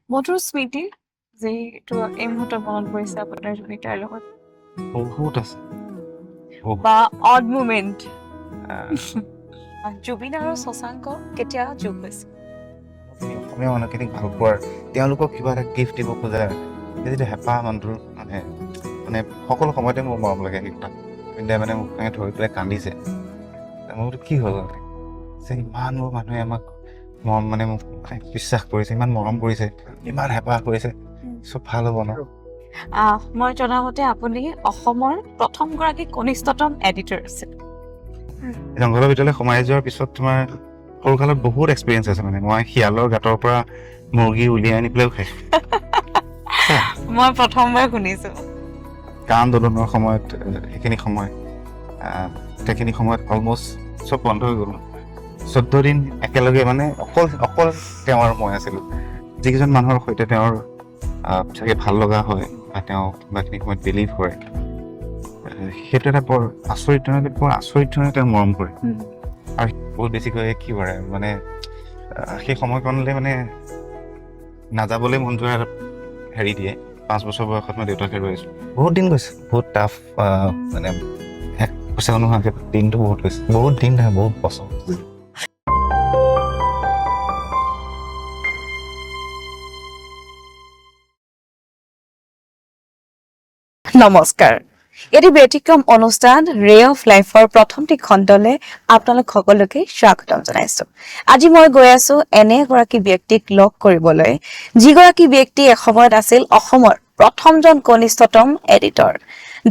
মধুৰ স্মৃতি যিটো এই মুহূৰ্তত মনত পৰিছে আপোনাৰ জুবিতাৰ লগত বহুত আছে বা অড মুমেণ্ট আহ, জুবিন আৰু শশাংক কেতিয়া যোগ হৈছিল অসমীয়া মানুহখিনিক ভাল পোৱাৰ তেওঁলোকক কিবা এটা গিফ্ট দিব খোজা সেই যিটো হেঁপাহ মানুহটোৰ মানে মানে সকলো সময়তে মোৰ মৰম লাগে সেইকেইটা পিন্ধাই মানে মোক মানে ধৰি পেলাই কান্দিছে মই বোলো কি হ'ল যে ইমানবোৰ মানুহে আমাক মৰম মানে মোক মানে বিশ্বাস কৰিছে ইমান মৰম কৰিছে ইমান হেঁপাহ কৰিছে চব ভাল হ'ব ন মই জনামতে আপুনি অসমৰ প্ৰথমগৰাকী কনিষ্ঠতম এডিটৰ আছিল জংঘলৰ ভিতৰলৈ সোমাই যোৱাৰ পিছত তোমাৰ সৰুকালত বহুত এক্সপিৰিয়েঞ্চ আছে মানে মই শিয়ালৰ গাঁতৰ পৰা মুৰ্গী উলিয়াই আনি পেলাইও খাইছোঁ মই প্ৰথমবাৰ শুনিছো কা আন্দোলনৰ সময়ত সেইখিনি সময় সেইখিনি সময়ত অলমষ্ট চব বন্ধ হৈ গ'ল 14 দিন একেলগে মানে অকল তেওঁ আৰু মই আছিলোঁ যিকেইজন মানুহৰ সৈতে তেওঁৰ চাগে ভাল লগা হয় বা তেওঁ কিবাখিনি সময়ত বিলিভ কৰে সেইটো এটা বৰ আচৰিত ধৰণে তেওঁ মৰম কৰে আৰু বহুত বেছিকৈ কি কৰে মানে সেই সময়কণলৈ মানে নাযাবলৈ মন যোৱা হেৰি দিয়ে 5 বছৰ বয়সত মই দেউতাকে ৰৈছোঁ বহুত দিন গৈছে বহুত টাফ মানে পইচা নোহোৱাকৈ দিনটো বহুত গৈছে বহুত দিন নহয় বহুত বছৰ নমস্কাৰ এটি ব্যতিক্ৰম অনুষ্ঠান ৰে অফ লাইফৰ প্ৰথমটি খণ্ডলৈ আপোনালোক সকলোকে স্বাগতম জনাইছো আজি মই গৈ আছো এনে এগৰাকী ব্যক্তিক লগ কৰিবলৈ যিগৰাকী ব্যক্তি এসময়ত আছিল অসমৰ প্ৰথমজন কনিষ্ঠতম এডিটৰ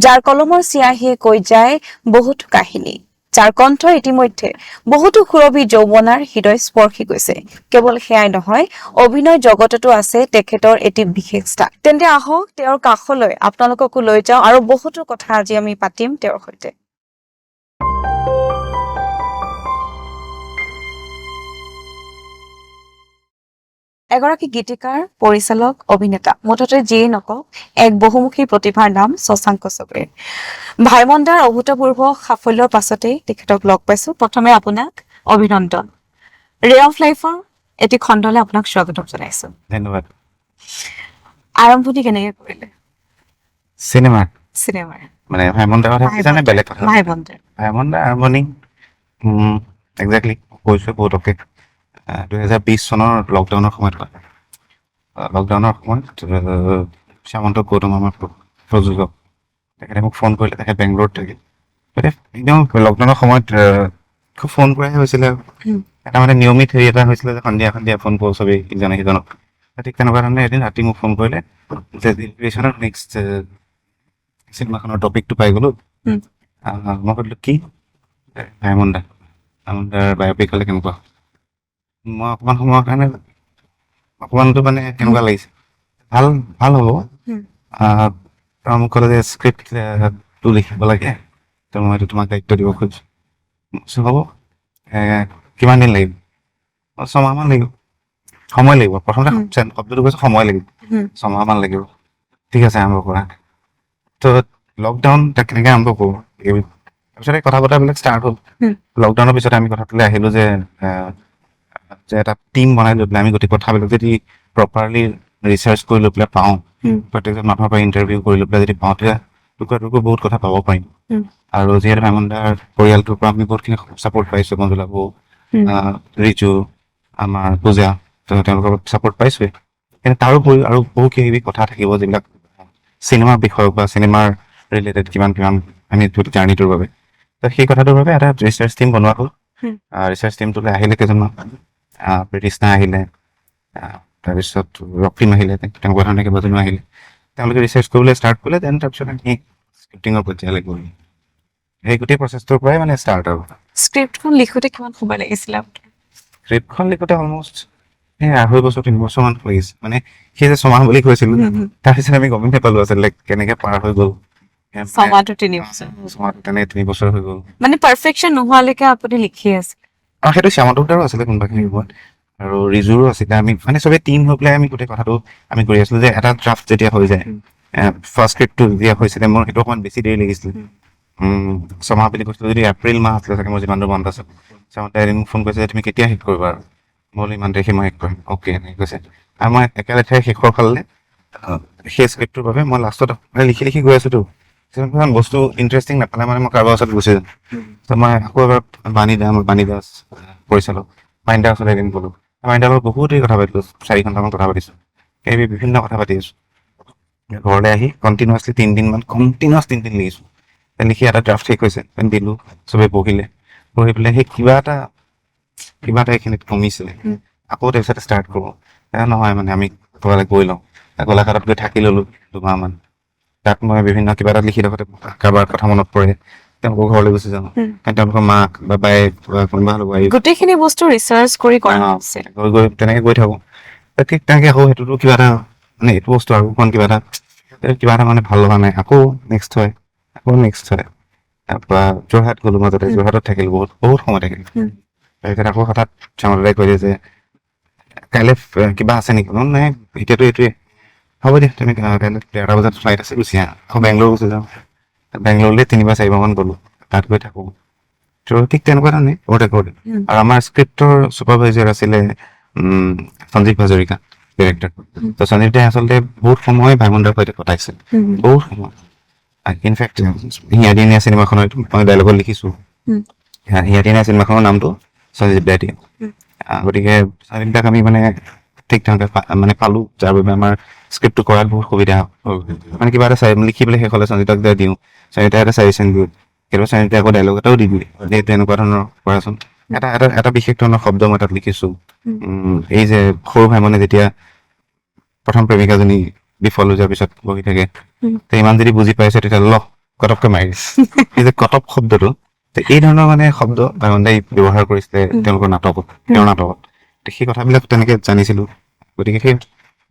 যাৰ কলমৰ চিয়াহীয়ে কৈ যায় বহুতো কাহিনী যাৰ কণ্ঠ ইতিমধ্যে বহুতো সুৰভি যৌৱনাৰ হৃদয় স্পৰ্শী গৈছে কেৱল সেয়াই নহয় অভিনয় জগততো আছে তেখেতৰ এটি বিশেষ স্থান তেন্তে আহক তেওঁৰ কাষলৈ আপোনালোককো লৈ যাওঁ আৰু বহুতো কথা আজি আমি পাতিম তেওঁৰ সৈতে এগৰাকী গীতিকাৰ পৰিচালক অভিনেতা মুঠতে যিয়ে নকওক এক বহুমুখী প্ৰতিভাৰ নাম শশাংক চৌধুৰী ভাইমন্দাৰ অভূতপূৰ্ব সাফল্যৰ পাছতেই তেখেতক লগ পাইছো প্ৰথমে আপোনাক অভিনন্দন ৰে অফ লাইফৰ এটি খণ্ডলৈ আপোনাক স্বাগতম জনাইছো ধন্যবাদ আৰম্ভণি কেনেকে কৰিলে চিনেমাৰ চিনেমাৰ মানে ভাইমন্দাৰ কথা কৈছানে বেলেগ কথা ভাইমন্দাৰ ভাইমন্দাৰ আৰম্ভণি একজেক্টলি কৈছোঁ বহুতকে 2020 চনৰ লকডাউনৰ সময়ত হয় লকডাউনৰ সময়ত শ্যামন্ত গৌতম আমাৰ প্ৰযোজক তেখেতে মোক ফোন কৰিলে তেখেত বেংগলোৰত থাকে একদম লকডাউনৰ সময়ত খুব ফোন কৰাই হৈছিলে এটা মানে নিয়মিত হেৰি এটা হৈছিলে যে সন্ধিয়া সন্ধিয়া ফোন কৰোঁ চবেই ইজনে সিজনক ঠিক তেনেকুৱা ধৰণে এদিন ৰাতি মোক ফোন কৰিলে যে ডিপ্ৰেশ্যনৰ নেক্সট চিনেমাখনৰ টপিকটো পাই গ'লো মই সুধিলোঁ কি ভাইমন্দাৰ বায়'পিক হ'লে কেনেকুৱা মই অকণমান সময়ৰ কাৰণে অকণমানটো মানে কেনেকুৱা লাগিছে ভাল ভাল হ'ব তেওঁ মোক ক'লে যে স্ক্ৰিপ্টটো লিখিব লাগে তো মই এইটো তোমাক দায়িত্ব দিব খুজিছোঁ হ'ব কিমান দিন লাগিব 6 মাহমান লাগিব সময় লাগিব প্ৰথমতে শব্দটো কৈছোঁ সময় লাগিব 6 মাহমান লাগিব ঠিক আছে আৰম্ভ কৰা তো লকডাউন কেনেকৈ আৰম্ভ কৰোঁ তাৰপিছত এই কথা বতৰাবিলাক ষ্টাৰ্ট হ'ল লকডাউনৰ পিছতে আমি কথাটোলৈ আহিলোঁ যে এটা টিম বনাই লৈ পেলাই আমি গোটেই কথাবিলাক যদি প্ৰপাৰলি ৰিচাৰ্চ কৰি লৈ পেলাই পাওঁ প্ৰত্যেকজন মানুহৰ পৰা ইণ্টাৰভিউ কৰি লৈ পেলাই যদি পাওঁ তেতিয়া টুকুৰা বহুত কথা পাব পাৰিম আৰু যিহেতু ভাইমন্দাৰ পৰিয়ালটোৰ পৰা আমি বহুতখিনি ছাপোৰ্ট পাইছোঁ মঞ্জুলা বৌ ৰিজু আমাৰ পূজা তেওঁলোকৰ ছাপোৰ্ট পাইছোঁৱেই কিন্তু তাৰোপৰি আৰু বহু কিবা কথা থাকিব যিবিলাক চিনেমাৰ বিষয়ক বা চিনেমাৰ ৰিলেটেড কিমান আমি জাৰ্ণিটোৰ বাবে তো সেই কথাটোৰ বাবে এটা ৰিচাৰ্চ টিম বনোৱা হ'ল ৰিচাৰ্চ টিমটোলৈ আহিলে কেইজনমান ব্ৰিটিছনা আহিলে তাৰপিছত ৰক্তিম আহিলে তেনেকুৱা ধৰণে কেইবাজনো আহিলে তেওঁলোকে ৰিচাৰ্চ কৰিবলৈ ষ্টাৰ্ট কৰিলে দেন তাৰপিছত আমি স্ক্ৰিপ্টিঙৰ পৰ্যায়লৈ গ'লোঁ সেই গোটেই প্ৰচেছটোৰ পৰাই মানে ষ্টাৰ্ট আৰু স্ক্ৰিপ্টখন লিখোঁতে কিমান সময় লাগিছিলে স্ক্ৰিপ্টখন লিখোঁতে অলমষ্ট 2.5 বছৰ 3 বছৰমান লাগিছে মানে সেই যে 6 মাহ বুলি কৈছিলোঁ তাৰপিছত আমি গমেই নাপালোঁ আচলতে কেনেকৈ পাৰ হৈ গ'ল 6 মাহটো 3 বছৰ তেনেকৈ 3 বছৰ হৈ গ'ল মানে পাৰফেকশ্যন নোহোৱালৈকে আপুনি লিখি আছে আৰু সেইটো শ্যামন্তদাৰো আছিলে কোনোবাখিনি সময়ত আৰু ৰিজুৰো আছিলে আমি মানে চবেই টিম হৈ পেলাই আমি গোটেই কথাটো আমি কৰি আছিলোঁ যে এটা ড্ৰাফ্ট যেতিয়া হৈ যায় ফাৰ্ষ্ট স্ক্ৰিপ্টটো যেতিয়া হৈছিলে মোৰ সেইটো অকণমান বেছি দেৰি লাগিছিলে 6 মাহ বুলি কৈছিলোঁ যদি এপ্ৰিল মাহ আছিলে চাগে মোৰ যিমান দূৰ মনত আছে শ্যামন্তে এদিন মোক ফোন কৰিছে যে তুমি কেতিয়া শেষ কৰিবা আৰু মই বোলো ইমান তাৰিখে মই শেষ কৰিম অ'কে এনেকৈ কৈছে আৰু মই একেলেঠাৰে শেষৰ ফালে সেই স্ক্ৰিপ্টটোৰ বাবে মই লাষ্টত লিখি লিখি গৈ আছোতো কিছুমান বস্তু ইণ্টাৰেষ্টিং নাপালে মানে মই কাৰোবাৰ ওচৰত গুচি যাম ত' মই আকৌ এবাৰ বাণী দাস পৰিচালক বাণী দাৰ ওচৰত এদিন গ'লো বাণী দাৰ লগত বহুতেই কথা পাতিলোঁ 4 ঘণ্টামান কথা পাতিছোঁ এই বিভিন্ন কথা পাতি আছোঁ ঘৰলৈ আহি কণ্টিনিউৱাছলি 3 দিন লিখিছোঁ লিখি এটা ড্ৰাফ্ট ঠিক হৈছে দিলোঁ চবেই পঢ়ি পেলাই সেই কিবা এটা এইখিনিত কমিছিলে আকৌ তাৰপিছতে ষ্টাৰ্ট কৰোঁ নহয় মানে আমি ঘৰলৈ গৈ লওঁ গোলাঘাটত গৈ থাকি ল'লোঁ 2 মাহমান তাত মই বিভিন্ন কিবা এটা লিখি থাকোঁতে কাৰোবাৰ কথা মনত পৰে তেওঁলোকৰ ঘৰলৈ গুচি যাওঁ তেওঁলোকৰ মাক বা বায়েক বা কোনোবা হ'লেও গোটেইখিনি বস্তু ৰিচাৰ্চ কৰি কৰা হৈছে গৈ তেনেকৈ গৈ থাকোঁ ঠিক তেনেকৈ আকৌ সেইটোতো কিবা এটা মানে এইটো বস্তু আৰু অকণ কিবা এটা মানে ভাল লগা নাই আকৌ নেক্সট হয় তাৰপৰা যোৰহাট গ'লোঁ মাজতে যোৰহাটত থাকিলোঁ বহুত সময় থাকিলোঁ তাৰপিছত আকৌ হঠাৎ শ্যামদাদাই কৈ দিয়ে যে কাইলৈ কিবা আছে নেকি নাই এতিয়াতো এইটোৱে হ'ব দিয়া তুমি কাইলৈ 11টা বজাত ফ্লাইট আছে গুচি আহা আকৌ বেংগলোৰ গুচি যাওঁ বেংগলোৰলৈ 3-4বাৰমান গ'লোঁ তাত গৈ থাকোঁ ত' ঠিক তেনেকুৱা ধৰণে আৰু আমাৰ স্ক্ৰিপ্টৰ ছুপাৰভাইজাৰ আছিলে সঞ্জীৱ হাজৰিকা ডিৰেক্টৰ ত' সঞ্জীৱ দাই আচলতে বহুত সময় ভাইমন্দাৰ সৈতে কটাইছে বহুত সময় ইনফেক্ট হিয়াদিনীয়া চিনেমাখনৰ মই ডাইলগত লিখিছোঁ হিয়াদিনীয়া চিনেমাখনৰ নামটো সঞ্জীৱ দাই দিয়ে গতিকে সঞ্জীৱ দাক আমি মানে ঠিক তেনেকৈ মানে পালোঁ যাৰ বাবে আমাৰ স্ক্ৰিপ্টটো কৰাত বহুত সুবিধা হ'ল মানে কিবা এটা লিখি পেলাই শেষ হ'লে সঞ্জীৱক দিওঁ সঞ্জীৱদাই এটা ছাজেশ্যন দিওঁ কেতিয়াবা সঞ্জীৱদাই আকৌ ডাইলগ এটাও দি দিয়ে যে তেনেকুৱা ধৰণৰ কৰাচোন এটা বিশেষ ধৰণৰ শব্দ মই তাত লিখিছোঁ এই যে সৰু ভাইমনে যেতিয়া প্ৰথম প্ৰেমিকাজনী বিফল হৈ যোৱাৰ পিছত বহি থাকে তে ইমান যদি বুজি পাইছে তেতিয়া কটপকৈ মাৰি দিছে এই যে কটপ শব্দটো এই ধৰণৰ মানে শব্দ ভাইমনদাই ব্যৱহাৰ কৰিছিলে তেওঁৰ নাটকত সেই কথাবিলাক তেনেকৈ জানিছিলোঁ গতিকে সেই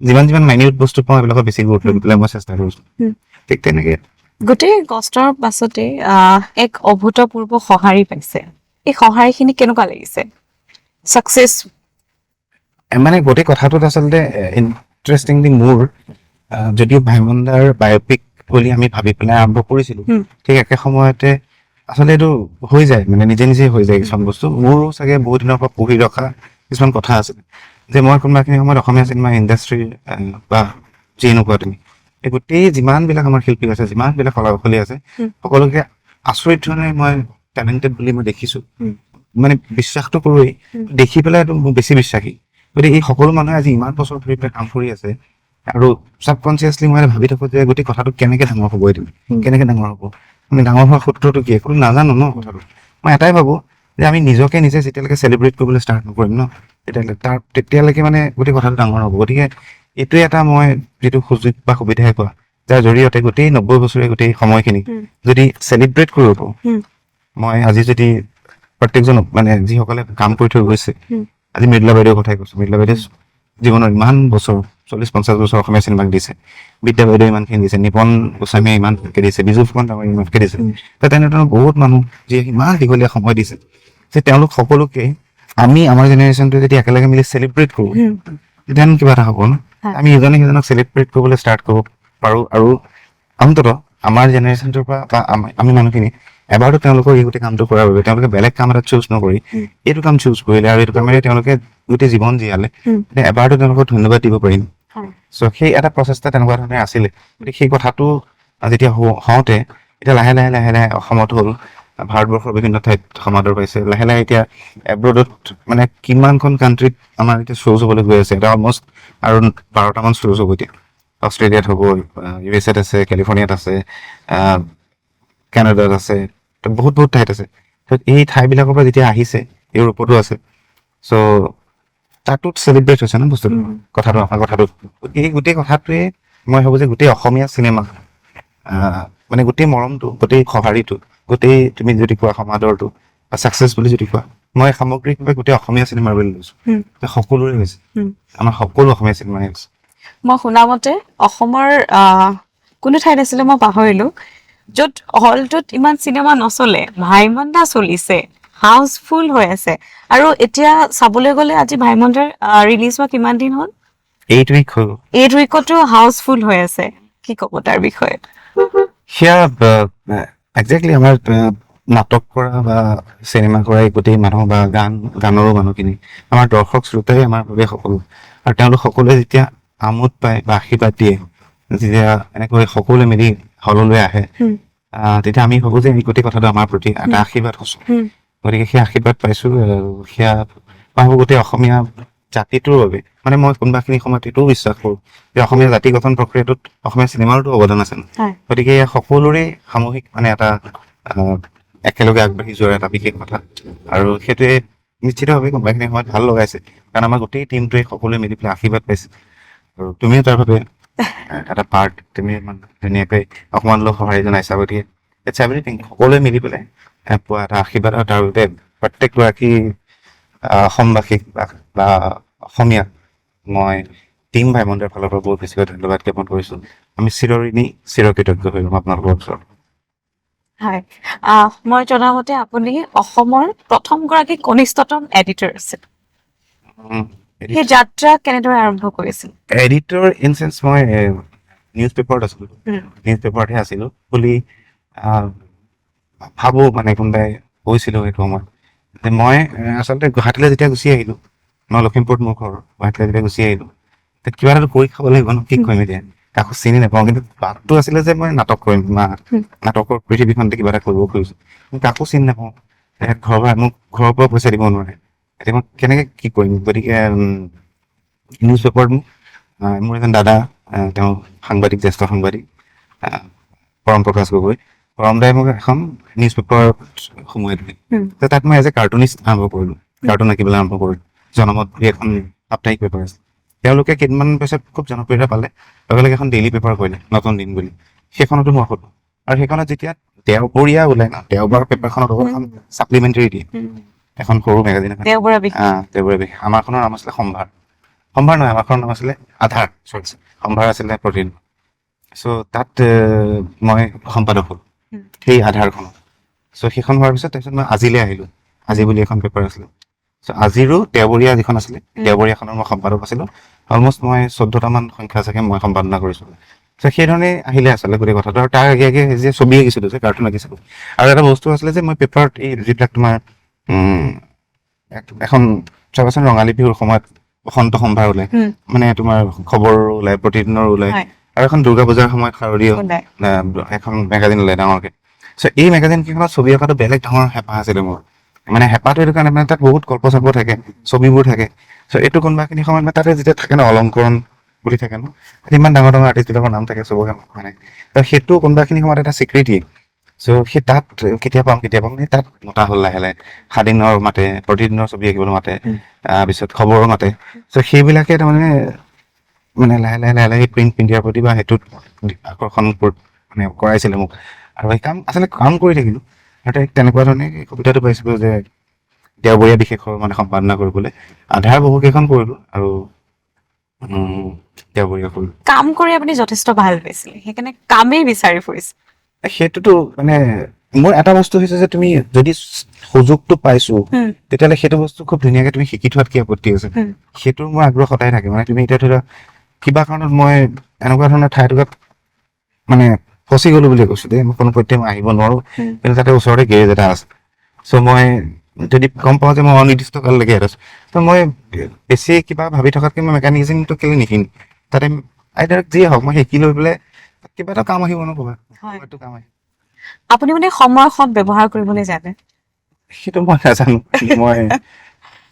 যিমান মাইনিউট বস্তু পাওঁ এইবিলাকত বেছি গুৰুত্ব দি পেলাই মই চেষ্টা কৰিছোঁ ঠিক তেনেকৈ গোটেই কষ্টৰ পাছতে এক অভূতপূৰ্ব সঁহাৰি পাইছে এই সঁহাৰিখিনি কেনেকুৱা লাগিছে ছাকচেছ মানে গোটেই কথাটোত আচলতে ইণ্টাৰেষ্টিংলি মোৰ যদিও ভাইমন্দাৰ বায়'পিক বুলি আমি ভাবি পেলাই আৰম্ভ কৰিছিলোঁ ঠিক একে সময়তে আচলতে এইটো হৈ যায় মানে নিজে হৈ যায় কিছুমান বস্তু মোৰো চাগে বহুত দিনৰ পৰা পঢ়ি ৰখা কিছুমান কথা আছে যে মই কোনোবাখিনি সময়ত অসমীয়া চিনেমা ইণ্ডাষ্ট্ৰী বা যিয়ে নোকোৱা তুমি এই গোটেই যিমানবিলাক আমাৰ শিল্পী আছে যিমানবিলাক কলাকুশলী আছে সকলোকে আচৰিত ধৰণে মই টেলেণ্টেড বুলি মই দেখিছোঁ মানে বিশ্বাসটো কৰোঁৱেই দেখি পেলাইতো মোৰ বেছি বিশ্বাসী গতিকে এই সকলো মানুহে আজি ইমান বছৰ ধৰি পেলাই কাম কৰি আছে আৰু ছাবকনচিয়াছলি মই ভাবি থাকোঁ যে গোটেই কথাটো কেনেকৈ ডাঙৰ হ'ব এইটো কেনেকৈ ডাঙৰ হ'ব আমি ডাঙৰ হোৱাৰ সূত্ৰটো কি কোনো নাজানো ন কথাটো মই এটাই ভাবোঁ যে আমি নিজকে নিজে যেতিয়ালৈকে চেলিব্ৰেট কৰিবলৈ ষ্টাৰ্ট নকৰিম ন তেতিয়ালৈকে মানে গোটেই কথাটো ডাঙৰ হ'ব গতিকে এইটোৱে এটা মই যিটো সুযোগ বা সুবিধাই কোৱা যাৰ জৰিয়তে গোটেই 90 বছৰীয়া গোটেই সময়খিনি যদি চেলিব্ৰেট কৰিব পাৰোঁ মই আজি যদি প্ৰত্যেকজন মানে যিসকলে কাম কৰি থৈ গৈছে আজি মৃদুলা বাইদেউৰ কথাই কৈছোঁ মৃদুলা বাইদেউ জীৱনৰ ইমান বছৰ 40-50 বছৰ অসমীয়া চিনেমাক দিছে বিদ্যা বাইদেউ ইমানখিনি দিছে নিপন গোস্বামীয়ে ইমানকৈ দিছে বিজু ফুকন ডাঙৰীয়া ইমানকৈ দিছে তেনেধৰণৰ বহুত মানুহ যিয়ে ইমান দীঘলীয়া সময় দিছে যে তেওঁলোক সকলোকে আমি আমাৰ জেনেৰেশ্যনটোৱে যদি একেলগে মিলি চেলিব্ৰেট কৰোঁ তেতিয়া কিবা এটা হ'ব ন আমি ইজনে সিজনক চেলিব্ৰেট কৰিবলৈ ষ্টাৰ্ট কৰিব পাৰোঁ আৰু অন্ততঃ আমাৰ জেনেৰেশ্যনটোৰ পৰা বা আমি মানুহখিনি এবাৰতো তেওঁলোকৰ এই গোটেই কামটো কৰাৰ বাবে তেওঁলোকে বেলেগ কাম এটা চুজ নকৰি এইটো কাম চুজ কৰিলে আৰু এইটো কামেৰে তেওঁলোকে গোটেই জীৱন জীয়ালে তেতিয়া এবাৰতো তেওঁলোকক ধন্যবাদ দিব পাৰিম চ' সেই এটা প্ৰচেষ্টা তেনেকুৱা ধৰণে আছিলে গতিকে সেই কথাটো যেতিয়া হওঁতে এতিয়া লাহে লাহে অসমত হ'ল ভাৰতবৰ্ষৰ বিভিন্ন ঠাইত সমাদৰ পাইছে লাহে এতিয়া এব্ৰডত মানে কিমানখন কাণ্ট্ৰিত আমাৰ এতিয়া শ্ব'জ হ'বলৈ গৈ আছে এটা অলমষ্ট আৰু 12টামান শ্ব'জ হ'ব এতিয়া অষ্ট্ৰেলিয়াত হ'ব USA-ত আছে কেলিফৰ্ণিয়াত আছে কানাডাত আছে বহুত ঠাইত আছে এই ঠাইবিলাকৰ পৰা যেতিয়া আহিছে ইউৰোপতো আছে চ' তাতোত চেলিব্ৰেট হৈছে ন বস্তুটো কথাটো এই গোটেই কথাটোৱে মই ভাবোঁ যে গোটেই অসমীয়া চিনেমা মানে গোটেই মৰমটো গোটেই সঁহাৰিটো গোটেই তুমি যদি কোৱা সমাদৰটো বা ছাকচেছ বুলি যদি কোৱা মই সামগ্ৰিকভাৱে গোটেই অসমীয়া চিনেমাৰ বুলি লৈছোঁ সকলোৰে হৈছে আমাৰ সকলো অসমীয়া চিনেমাই হৈছে মই শুনামতে অসমৰ কোনো ঠাইত আছিলে মই পাহৰিলোঁ য'ত হলটোত ইমান চিনেমা নচলে ভাইমন্দা চলিছে হাউচফুল হৈ আছে আৰু এতিয়া চাবলৈ গ'লে আজি ভাইমন্দাৰ ৰিলিজ হোৱা কিমান দিন হ'ল 8 উইক হ'ল 8 উইকতো হাউচফুল হৈ আছে কি ক'ব তাৰ বিষয়ে সেয়া একজেক্টলি আমাৰ নাটক কৰা বা চিনেমা কৰা এই গোটেই মানুহ বা গানৰো মানুহখিনি আমাৰ দৰ্শক শ্ৰোতাই আমাৰ বাবে সকলো। আৰু তেওঁলোক সকলোৱে যেতিয়া আমোদ পায় বা আশীৰ্বাদ দিয়ে, যেতিয়া এনেকৈ সকলোৱে মিলি হললৈ আহে, তেতিয়া আমি ভাবো যে এই গোটেই কথাটো আমাৰ প্ৰতি এটা আশীৰ্বাদ হৈছে। গতিকে সেই আশীৰ্বাদ পাইছো, আৰু সেয়া ভাবো গোটেই অসমীয়া জাতিটোৰ বাবে। মানে মই কোনোবাখিনি সময়ত এইটোও বিশ্বাস কৰো যে অসমীয়া জাতি গঠন প্ৰক্ৰিয়াটোত অসমীয়া চিনেমাৰতো অৱদান আছে। গতিকে সকলোৰে সামূহিক মানে এটা একেলগে আগবাঢ়ি যোৱাৰ এটা বিশেষ কথা, আৰু সেইটোৱে নিশ্চিতভাৱে কোনোবাখিনি সময়ত ভাল লগাইছে, কাৰণ আমাৰ গোটেই টিমটোৱে সকলোৱে মিলি পেলাই আশীৰ্বাদ পাইছে। আৰু তুমিও তাৰ বাবে এটা পাৰ্ট, তুমি ইমান ধুনীয়াকৈ অকণমান অলপ সঁহাৰি জনাইছা। গতিকে ইটছ এভৰিথিং, সকলোৱে মিলি পেলাই পোৱা এটা আশীৰ্বাদ, আৰু তাৰ বাবে প্ৰত্যেকগৰাকী অসমবাসীক বা অসমীয়া মই টিম ভাই ভণ্টিৰ ফালৰ পৰা বহুত বেছিকৈ ধন্যবাদ জ্ঞাপন কৰিছোঁ। আমি চিৰঋণী, চিৰকৃতজ্ঞ হৈ যাম আপোনালোকৰ ওচৰত। হয়, মই জনামতে আপুনি অসমৰ প্ৰথমগৰাকী কনিষ্ঠতম এডিটৰ আছিল। সেই যাত্ৰা কেনেদৰে আৰম্ভ কৰিছিল? এডিটৰ ইন চেন্স মই নিউজ পেপাৰত আছিলোঁ, নিউজ পেপাৰতহে আছিলোঁ বুলি ভাবোঁ। মানে কোনোবাই কৈছিলোঁ সেইটো সময়ত যে মই আচলতে গুৱাহাটীলৈ যেতিয়া গুচি আহিলোঁ, মই লখিমপুৰত মোৰ ঘৰ, গুৱাহাটীলৈ যেতিয়া গুচি আহিলোঁ, তেতিয়া কিবা এটা কৰি খাব লাগিব ন, কি কৰিম এতিয়া, কাকো চিনি নাপাওঁ। কিন্তু বাটটো আছিলে যে মই নাটক কৰিম বা নাটকৰ পৃথিৱীখনতে কিবা এটা কৰিব খুজিছোঁ, কাকো চিনি নাপাওঁ। মোক ঘৰৰ পৰা পইচা দিব নোৱাৰে, এতিয়া মই কেনেকৈ কি কৰিম? গতিকে নিউজ পেপাৰত মোৰ এজন দাদা, তেওঁ সাংবাদিক, জ্যেষ্ঠ সাংবাদিক, পৰম প্ৰকাশ গগৈ, পৰমদাই মোক এখন নিউজ পেপাৰত সোমোৱাই দিলে। তাত মই এজ এ কাৰ্টুনিষ্ট আৰম্ভ কৰিলোঁ, কাৰ্টুন আঁকিবলৈ আৰম্ভ কৰিলোঁ। জনমত বুলি এখন সাপ্তাহিক পেপাৰ আছে, তেওঁলোকে কেইদিনমান পিছত খুব জনপ্ৰিয়তা পালে, লগে লগে এখন ডেইলি পেপাৰ কৰিলে, নতুন দিন বুলি। সেইখনতো মই সোধোঁ, আৰু সেইখনত যেতিয়া দেওবৰীয়া ওলাই ন, দেওবাৰ পেপাৰখনত এখন ছাপ্লিমেণ্টাৰী দিয়ে, এখন সৰু মেগাজিন এখন, দেওবৰীয়া বিশেষ। আমাৰখনৰ নাম আছিলে সম্ভাৰ নহয়, আমাৰখনৰ নাম আছিলে আধাৰ, সম্ভাৰ আছিলে প্ৰতিদিন। চ' তাত মই সম্পাদক হ'ল সেই আধাৰখনত। চ' সেইখন হোৱাৰ পিছত তাৰপিছত মই আজিলৈ আহিলোঁ, আজি বুলি এখন পেপাৰ আছিলে। চ' আজিৰো দেওবৰীয়া যিখন আছিলে, দেওবৰীয়াখনৰ মই সম্পাদক আছিলোঁ। অলমষ্ট মই 14টামান সংখ্যা চাগে মই সম্পাদনা কৰিছোঁ। চ' সেইধৰণে আহিলে আচলতে গোটেই কথাটো। আৰু তাৰ আগে আগে যে ছবি আঁকিছিলোঁ, যে কাৰ্টুন আঁকিছিলোঁ, আৰু এটা বস্তু আছিলে যে মই পেপাৰত এই যিবিলাক তোমাৰ এখন চাবাচোন ৰঙালী বিহুৰ সময়ত বসন্ত সম্ভাৰ ওলাই, মানে তোমাৰ খবৰো ওলাই, প্ৰতিদিনৰ ওলাই, আৰু এখন দুৰ্গা পূজাৰ সময়ত শাৰদীয় এখন মেগাজিন ওলাই ডাঙৰকে। চ' এই মেগাজিন কেইখনত ছবি অঁকাটো বেলেগ ধৰণৰ হেঁপাহ আছিলে মোৰ। মানে হেঁপাহটো এইটো কাৰণে, মানে তাত বহুত গল্প চল্প থাকে, ছবিবোৰ থাকে। চ' এইটো কোনোবাখিনি সময়ত তাতে যেতিয়া থাকে ন, অলংকৰণ বুলি থাকে ন, ইমান ডাঙৰ ডাঙৰ আৰ্টিষ্টবিলাকৰ নাম থাকে চবকে মানে, সেইটো কোনোবাখিনি সময়ত এটা স্বীকৃতি। চ' সেই তাত কেতিয়া পাম তাত মতা হ'ল লাহে লাহে, সাদিনৰ মাতে, প্ৰতিদিনৰ ছবি আঁকিবলৈ মাতে, তাৰপিছত খবৰো মাতে। চ' সেইবিলাকে তাৰমানে লাহে লাহে প্ৰিণ্ট মিডিয়াৰ প্ৰতি বা সেইটোত আকৰ্ষণ মানে কৰাইছিলে মোক। আৰু সেই আচলতে কাম কৰি থাকিলোঁ, আৰু তেনেকুৱা ধৰণে সুবিধাটো পাইছিলোঁ যে দেওবৰীয়া বিশেষৰ মানে সম্পাদনা কৰিবলৈ। আধাৰ বহুকেইখন কৰিলোঁ, আৰু দেওবৰীয়া কৰিলোঁ। কাম কৰি আপুনি যথেষ্ট ভাল পাইছিলে, সেইকাৰণে কামেই বিচাৰি ফুৰিছে। সেইটোতো মানে মোৰ এটা বস্তু হৈছে যে তুমি যদি সুযোগটো পাইছো, তেতিয়াহ'লে সেইটো বস্তু খুব ধুনীয়াকে তুমি শিকি থোৱাত কি আপত্তি আছে? সেইটোৰ মোৰ আগ্ৰহ সদায় থাকে। মানে তুমি এতিয়া ধৰি লোৱা কিবা কাৰণত মই এনেকুৱা ধৰণৰ ঠাই টুকুৰাত মানে ফচি গলো বুলি কৈছো দেই, মই কোনো পধ্যে মই আহিব নোৱাৰো, কিন্তু তাতে ওচৰতে গেৰেজ এটা আছে। চ' মই যদি গম পাওঁ যে মই অনিৰ্দিষ্ট কাললৈকে ইয়াত আছো, ত' মই বেছি কিবা ভাবি থকাতকে মই মেকানিজিমটো কেলে নিশিকিম? তাতে আইদাৰ যিয়ে হওক মই শিকি লৈ পেলাই কিবা এটা কাম আহিব ন, ক'বা কাম আহিব। আপুনি মানে সময় সৎ ব্যৱহাৰ কৰিবলৈ জানে? সেইটো মই নাজানো, মই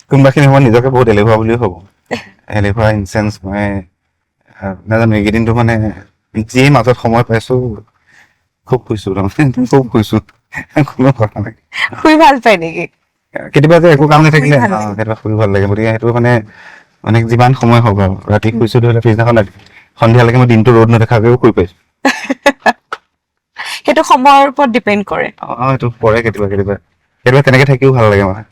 কোনোবাখিনি মই নিজকে বহুত এলেহুৱা বুলিও ভাবো। এলেহুৱা ইন চেন্স মই নাজানো, এইকেইদিনটো মানে যিয়ে মাজত সময় পাইছো খুব শুইছো, তাৰমানে খুব শুইছো, কোনো কথা নাই। শুই ভাল পায় নেকি? কেতিয়াবা যে একো কাম নাথাকিলে কেতিয়াবা শুই ভাল লাগে। গতিকে সেইটো মানে যিমান সময় হওক আৰু ৰাতি শুইছো, ধৰি লওক পিছদিনাখন সন্ধিয়ালৈকে মই দিনটো ৰ'দ নেদেখাকেও শুই পাইছো। সেইটো সময়ৰ ওপৰত ডিপেণ্ড কৰে। এইটো পৰে কেতিয়াবা তেনেকে থাকিও ভাল লাগে মানে।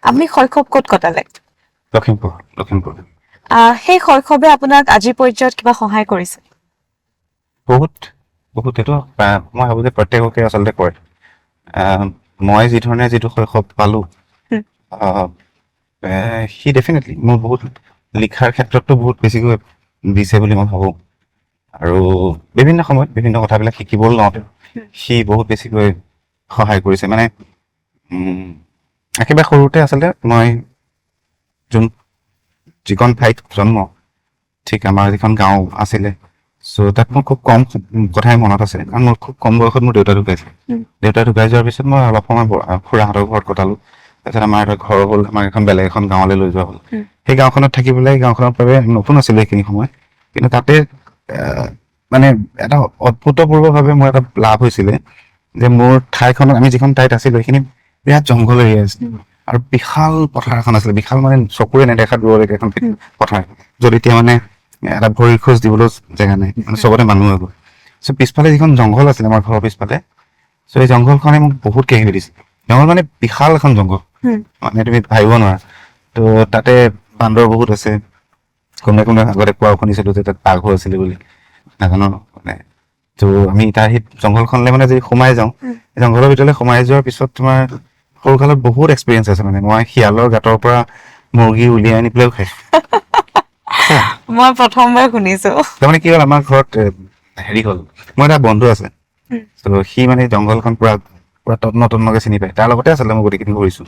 আপুনি শৈশৱ ক'ত কটালে? লখিমপুৰ। সেই শৈশৱে আপোনাক আজিৰ পৰ্যায়ত কিবা সহায় কৰিছে? বহুত সেইটো মই ভাবো যে প্ৰত্যেককে আচলতে কৰে। মই যিটো শৈশৱ পালো, সি ডেফিনেটলি মোৰ বহুত লিখাৰ ক্ষেত্ৰতো বহুত বেছিকৈ দিছে বুলি মই ভাবো। আৰু বিভিন্ন সময়ত বিভিন্ন কথাবিলাক শিকিবলৈ লওঁতে সি বহুত বেছিকৈ সহায় কৰিছে মানে একেবাৰে সৰুতে আচলতে মই যিখন ঠাইত জন্ম ঠিক আমাৰ যিখন গাঁও আছিলে চ' তাত মোৰ খুব কম কথাই মনত আছে কাৰণ মোৰ খুব কম বয়সত মোৰ দেউতা ঢুকাইছে দেউতা ঢুকাই যোৱাৰ পিছত মই অলপ সময় খুৰাহঁতৰ ঘৰত কটালো তাৰপিছত আমাৰ এটা ঘৰ হ'ল আমাৰ এখন বেলেগ এখন গাঁৱলৈ লৈ যোৱা হ'ল সেই গাঁওখনত থাকি পেলাই গাঁওখনৰ বাবে নতুন আছিলে সেইখিনি সময় কিন্তু তাতে মানে এটা অভূতপূৰ্বভাৱে মোৰ এটা লাভ হৈছিলে যে মোৰ ঠাইখনত আমি যিখন ঠাইত আছিলো সেইখিনি বিৰাট জংঘল এৰিয়া আছিল আৰু বিশাল পথাৰ এখন আছিলে বিশাল মানে চকুৰে নেদেখা দূৰলৈকে এখন পথাৰ য'ত এতিয়া মানে এটা ভৰিৰ খোজ দিবলৈ জেগা নাই মানে চবতে মানুহ হৈ গ'ল চ' পিছফালে যিখন জংঘল আছিলে আমাৰ ঘৰৰ পিছফালে চ' এই জংঘলখনে মোক বহুত কেহি দিছে জংঘল মানে বিশাল এখন জংঘল মানে তুমি ভাবিব নোৱাৰা ত' তাতে বান্দৰ বহুত আছে কোনোবাই কোনোবাই আগতে কোৱাও শুনিছিলো যে তাত বাঘো আছিলে বুলি নাজানো মানে ত' আমি তাৰ সেই জংঘলখনলৈ মানে যদি সোমাই যাওঁ জংঘলৰ ভিতৰলৈ সোমাই যোৱাৰ পিছত তোমাৰ সৰুকালত বহুত এক্সপিৰিয়েঞ্চ আছে মানে মই শিয়ালৰ গাঁতৰ পৰা মুৰ্গী উলিয়াই আনি পেলাইও খাইছো মই প্ৰথমবাৰ শুনিছো তাৰমানে কি হ'ল আমাৰ ঘৰত হেৰি হ'ল মোৰ এটা বন্ধু আছে ত' সি মানে জংঘলখন পুৰা পুৰা তন্নকে চিনি পায় তাৰ লগতে আচলতে মই গোটেইখিনি কৰিছো